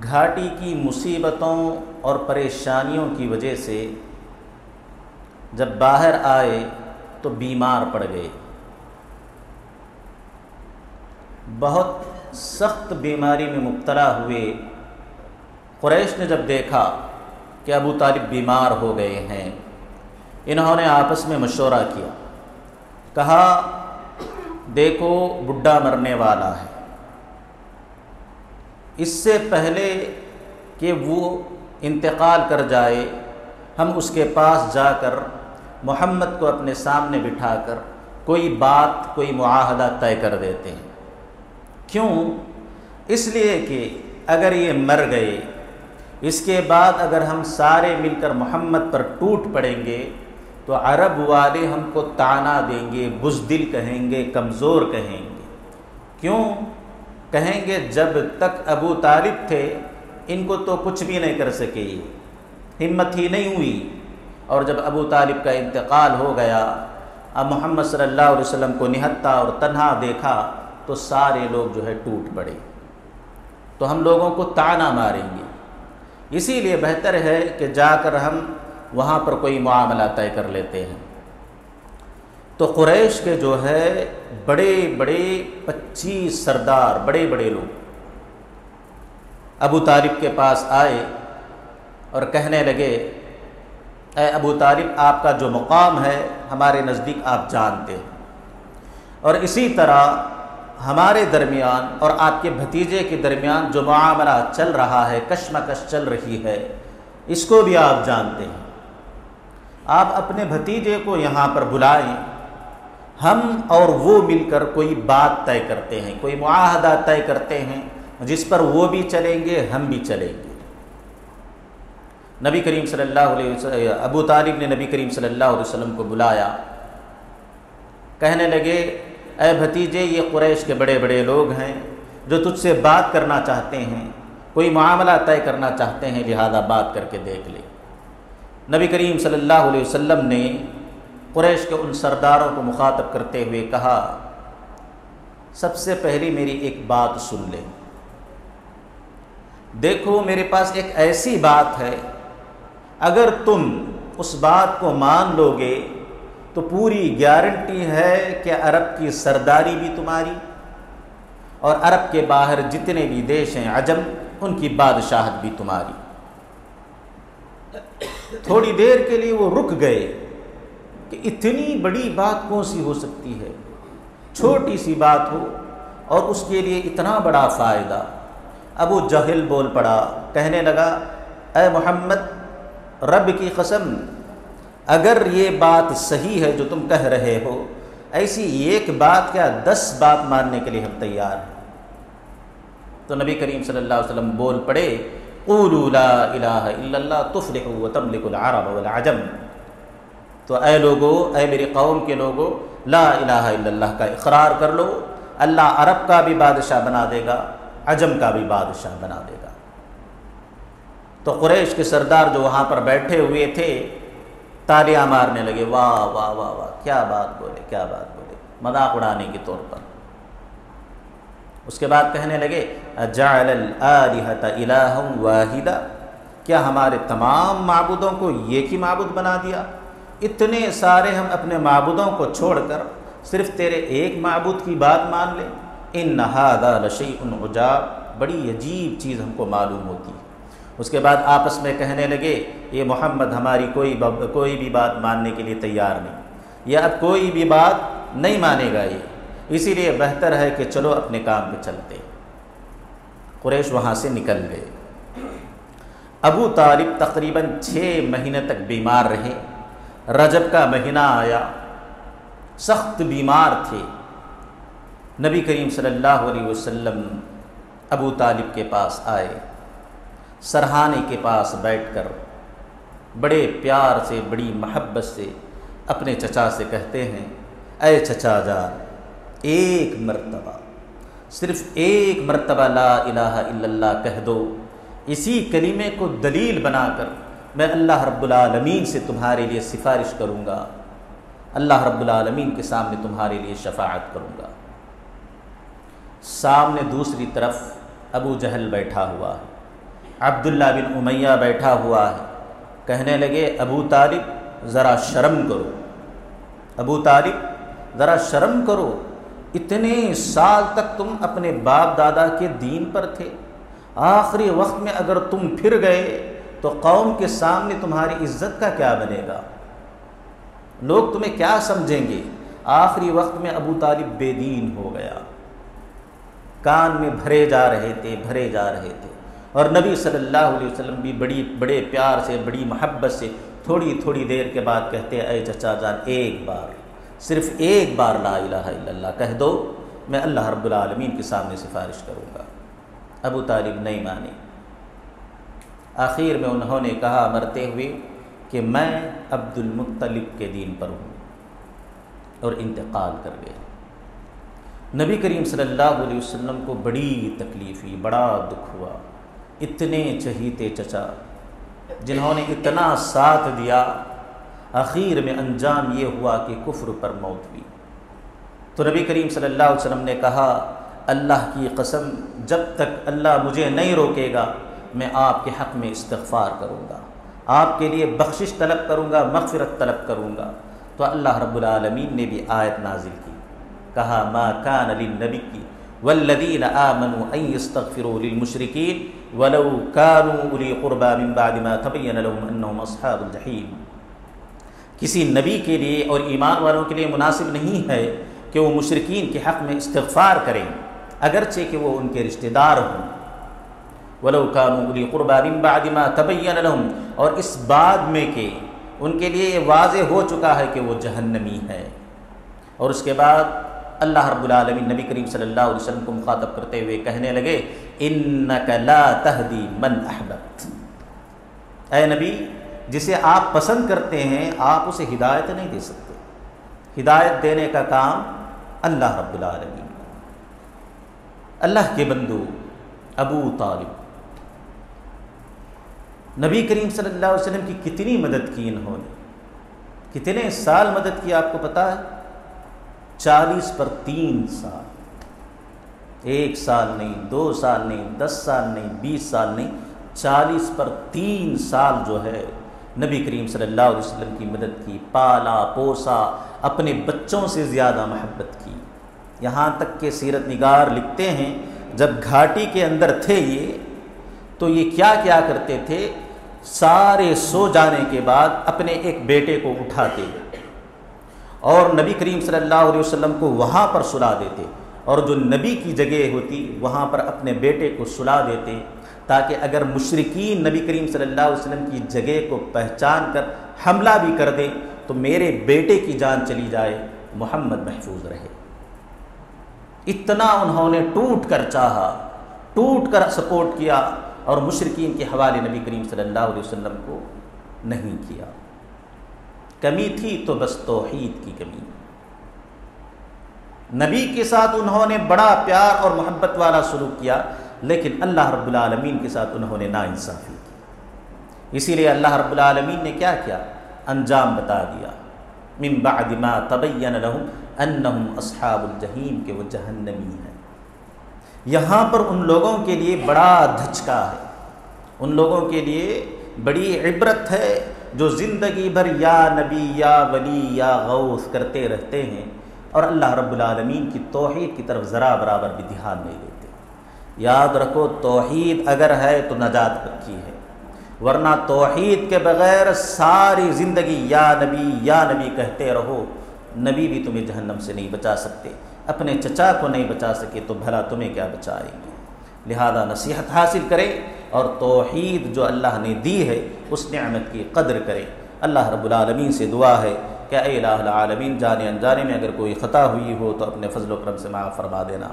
گھاٹی کی مصیبتوں اور پریشانیوں کی وجہ سے جب باہر آئے تو بیمار پڑ گئے، بہت سخت بیماری میں مبتلا ہوئے۔ قریش نے جب دیکھا کہ ابو طالب بیمار ہو گئے ہیں، انہوں نے آپس میں مشورہ کیا، کہا دیکھو بڈھا مرنے والا ہے، اس سے پہلے کہ وہ انتقال کر جائے ہم اس کے پاس جا کر محمد کو اپنے سامنے بٹھا کر کوئی بات، کوئی معاہدہ طے کر دیتے ہیں۔ کیوں؟ اس لیے کہ اگر یہ مر گئے، اس کے بعد اگر ہم سارے مل کر محمد پر ٹوٹ پڑیں گے تو عرب والے ہم کو طعنہ دیں گے، بزدل کہیں گے، کمزور کہیں گے۔ کیوں؟ کہیں گے جب تک ابو طالب تھے ان کو تو کچھ بھی نہیں کر سکے، ہمت ہی نہیں ہوئی، اور جب ابو طالب کا انتقال ہو گیا، اب محمد صلی اللہ علیہ وسلم کو نہتا اور تنہا دیکھا تو سارے لوگ جو ہے ٹوٹ پڑے، تو ہم لوگوں کو طعنہ ماریں گے۔ اسی لیے بہتر ہے کہ جا کر ہم وہاں پر کوئی معاملہ طے کر لیتے ہیں۔ تو قریش کے جو ہے بڑے بڑے 25 سردار، بڑے بڑے لوگ ابو طالب کے پاس آئے اور کہنے لگے اے ابو طالب، آپ کا جو مقام ہے ہمارے نزدیک آپ جانتے ہیں، اور اسی طرح ہمارے درمیان اور آپ کے بھتیجے کے درمیان جو معاملہ چل رہا ہے، کشمکش چل رہی ہے، اس کو بھی آپ جانتے ہیں۔ آپ اپنے بھتیجے کو یہاں پر بلائیں، ہم اور وہ مل کر کوئی بات طے کرتے ہیں، کوئی معاہدہ طے کرتے ہیں جس پر وہ بھی چلیں گے، ہم بھی چلیں گے۔ نبی کریم صلی اللہ علیہ وسلم، ابو طالب نے نبی کریم صلی اللہ علیہ وسلم کو بلایا، کہنے لگے اے بھتیجے، یہ قریش کے بڑے بڑے لوگ ہیں جو تجھ سے بات کرنا چاہتے ہیں، کوئی معاملہ طے کرنا چاہتے ہیں، لہذا بات کر کے دیکھ لے۔ نبی کریم صلی اللہ علیہ وسلم نے قریش کے ان سرداروں کو مخاطب کرتے ہوئے کہا، سب سے پہلی میری ایک بات سن لیں، دیکھو میرے پاس ایک ایسی بات ہے، اگر تم اس بات کو مان لو گے تو پوری گارنٹی ہے کہ عرب کی سرداری بھی تمہاری، اور عرب کے باہر جتنے بھی دیش ہیں عجم، ان کی بادشاہت بھی تمہاری۔ تھوڑی دیر کے لیے وہ رک گئے کہ اتنی بڑی بات کون سی ہو سکتی ہے، چھوٹی سی بات ہو اور اس کے لیے اتنا بڑا فائدہ۔ ابو جہل بول پڑا، کہنے لگا اے محمد، رب کی قسم، اگر یہ بات صحیح ہے جو تم کہہ رہے ہو، ایسی ایک بات کیا 10 بات ماننے کے لیے ہم تیار ہیں۔ تو نبی کریم صلی اللہ علیہ وسلم بول پڑے، قولوا لا الہ الا اللہ تفلحوا وتملکوا العرب والعجم۔ تو اے لوگو، اے میری قوم کے لوگو، لا الہ الا اللہ کا اقرار کر لو، اللہ عرب کا بھی بادشاہ بنا دے گا، عجم کا بھی بادشاہ بنا دے گا۔ تو قریش کے سردار جو وہاں پر بیٹھے ہوئے تھے تالیاں مارنے لگے، واہ واہ واہ واہ، کیا بات بولے، کیا بات بولے، مذاق اڑانے کے طور پر۔ اس کے بعد کہنے لگے اجعل الآلہۃ الہا واحدا، کیا ہمارے تمام معبودوں کو ایک ہی معبود بنا دیا؟ اتنے سارے ہم اپنے معبودوں کو چھوڑ کر صرف تیرے ایک معبود کی بات مان لیں؟ ان ھذا لشیء عجاب، بڑی عجیب چیز ہم کو معلوم ہوتی ہے۔ اس کے بعد آپس میں کہنے لگے یہ محمد ہماری کوئی بھی بات ماننے کے لیے تیار نہیں، یا اب کوئی بھی بات نہیں مانے گا یہ، اسی لیے بہتر ہے کہ چلو اپنے کام پہ چلتے۔ قریش وہاں سے نکل گئے۔ ابو طالب تقریباً 6 مہینے تک بیمار رہے۔ رجب کا مہینہ آیا، سخت بیمار تھے۔ نبی کریم صلی اللہ علیہ وسلم ابو طالب کے پاس آئے، سرہانے کے پاس بیٹھ کر بڑے پیار سے، بڑی محبت سے اپنے چچا سے کہتے ہیں، اے چچا جان، ایک مرتبہ، صرف ایک مرتبہ لا الہ الا اللہ کہہ دو، اسی کلمے کو دلیل بنا کر میں اللہ رب العالمین سے تمہارے لیے سفارش کروں گا، اللہ رب العالمین کے سامنے تمہارے لیے شفاعت کروں گا۔ سامنے دوسری طرف ابو جہل بیٹھا ہوا ہے، عبداللہ بن امیہ بیٹھا ہوا ہے۔ کہنے لگے، ابو طالب ذرا شرم کرو، ابو طالب ذرا شرم کرو، اتنے سال تک تم اپنے باپ دادا کے دین پر تھے، آخری وقت میں اگر تم پھر گئے تو قوم کے سامنے تمہاری عزت کا کیا بنے گا؟ لوگ تمہیں کیا سمجھیں گے؟ آخری وقت میں ابو طالب بے دین ہو گیا، کان میں بھرے جا رہے تھے، اور نبی صلی اللہ علیہ وسلم بھی بڑے پیار سے، بڑی محبت سے تھوڑی دیر کے بعد کہتے ہیں، اے چچا جان، ایک بار، صرف ایک بار لا الہ الا اللہ کہہ دو، میں اللہ رب العالمین کے سامنے سفارش کروں گا۔ ابو طالب نہیں مانے۔ آخر میں انہوں نے کہا مرتے ہوئے کہ میں عبد المطلب کے دین پر ہوں، اور انتقال کر گئے۔ نبی کریم صلی اللہ علیہ وسلم کو بڑی تکلیف ہوئی، بڑا دکھ ہوا۔ اتنے چہیتے چچا جنہوں نے اتنا ساتھ دیا، آخر میں انجام یہ ہوا کہ کفر پر موت ہوئی۔ تو نبی کریم صلی اللہ علیہ وسلم نے کہا، اللہ کی قسم، جب تک اللہ مجھے نہیں روکے گا میں آپ کے حق میں استغفار کروں گا، آپ کے لیے بخشش طلب کروں گا، مغفرت طلب کروں گا۔ تو اللہ رب العالمین نے بھی آیت نازل کی، کہا ما کان للنبی والذین آمنوا ان یستغفروا للمشرکین ولو کانوا اولی قربی من بعد ما تبین لهم انہم اصحاب الجحیم۔ کسی نبی کے لیے اور ایمان والوں کے لیے مناسب نہیں ہے کہ وہ مشرکین کے حق میں استغفار کریں، اگرچہ کہ وہ ان کے رشتہ دار ہوں۔ وَلَوْ كَانُوا أُولِي قُرْبَىٰ مِن بَعْدِ مَا تَبَيَّنَ لَهُمْ، اور اس بعد میں کہ ان کے لیے یہ واضح ہو چکا ہے کہ وہ جہنمی ہے۔ اور اس کے بعد اللہ رب العالمین نبی کریم صلی اللہ علیہ وسلم کو مخاطب کرتے ہوئے کہنے لگے، إِنَّكَ لَا تَهْدِي مَنْ أَحْبَبْتَ، اے نبی، جسے آپ پسند کرتے ہیں آپ اسے ہدایت نہیں دے سکتے، ہدایت دینے کا کام اللہ رب العالمین۔ اللہ کے بندو، ابو طالب نبی کریم صلی اللہ علیہ وسلم کی کتنی مدد کی انہوں نے، کتنے سال مدد کی آپ کو پتا ہے؟ 40 پر 3 سال، 1 سال نہیں، 2 سال نہیں، 10 سال نہیں، 20 سال نہیں، 40 پر 3 سال جو ہے نبی کریم صلی اللہ علیہ وسلم کی مدد کی، پالا پوسا، اپنے بچوں سے زیادہ محبت کی۔ یہاں تک کہ سیرت نگار لکھتے ہیں جب گھاٹی کے اندر تھے یہ، تو یہ کیا کیا کرتے تھے، سارے سو جانے کے بعد اپنے ایک بیٹے کو اٹھاتے اور نبی کریم صلی اللہ علیہ وسلم کو وہاں پر سلا دیتے، اور جو نبی کی جگہ ہوتی وہاں پر اپنے بیٹے کو سلا دیتے، تاکہ اگر مشرکین نبی کریم صلی اللہ علیہ وسلم کی جگہ کو پہچان کر حملہ بھی کر دیں تو میرے بیٹے کی جان چلی جائے، محمد محفوظ رہے۔ اتنا انہوں نے ٹوٹ کر چاہا، ٹوٹ کر سپورٹ کیا، اور مشرکین کے حوالے نبی کریم صلی اللہ علیہ وسلم کو نہیں کیا۔ کمی تھی تو بس توحید کی کمی۔ نبی کے ساتھ انہوں نے بڑا پیار اور محبت والا سلوک کیا، لیکن اللہ رب العالمین کے ساتھ انہوں نے ناانصافی کی۔ اسی لیے اللہ رب العالمین نے کیا کیا، انجام بتا دیا، من بعد ما تبین لهم انہم اصحاب الجحیم، کہ وہ جہنمی ہیں۔ یہاں پر ان لوگوں کے لیے بڑا دھچکا ہے، ان لوگوں کے لیے بڑی عبرت ہے جو زندگی بھر یا نبی یا ولی یا غوث کرتے رہتے ہیں، اور اللہ رب العالمین کی توحید کی طرف ذرا برابر بھی دھیان نہیں دیتے۔ یاد رکھو، توحید اگر ہے تو نجات پکی ہے، ورنہ توحید کے بغیر ساری زندگی یا نبی کہتے رہو، نبی بھی تمہیں جہنم سے نہیں بچا سکتے، اپنے چچا کو نہیں بچا سکے تو بھلا تمہیں کیا بچائیں گے۔ لہذا نصیحت حاصل کرے اور توحید جو اللہ نے دی ہے اس نعمت کی قدر کریں۔ اللہ رب العالمین سے دعا ہے کہ اے الہ العالمین، جانے انجانے میں اگر کوئی خطا ہوئی ہو تو اپنے فضل و کرم سے معاف فرما دینا۔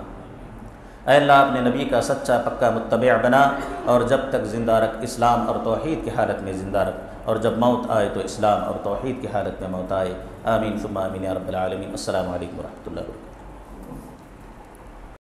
اے اللہ اپنے نبی کا سچا پکا متبع بنا، اور جب تک زندہ رکھ اسلام اور توحید کی حالت میں زندہ رکھ، اور جب موت آئے تو اسلام اور توحید کی حالت میں موت آئے۔ آمین ثم آمین یا رب العالمین۔ السلام علیکم ورحمۃ اللہ وبرکاتہ۔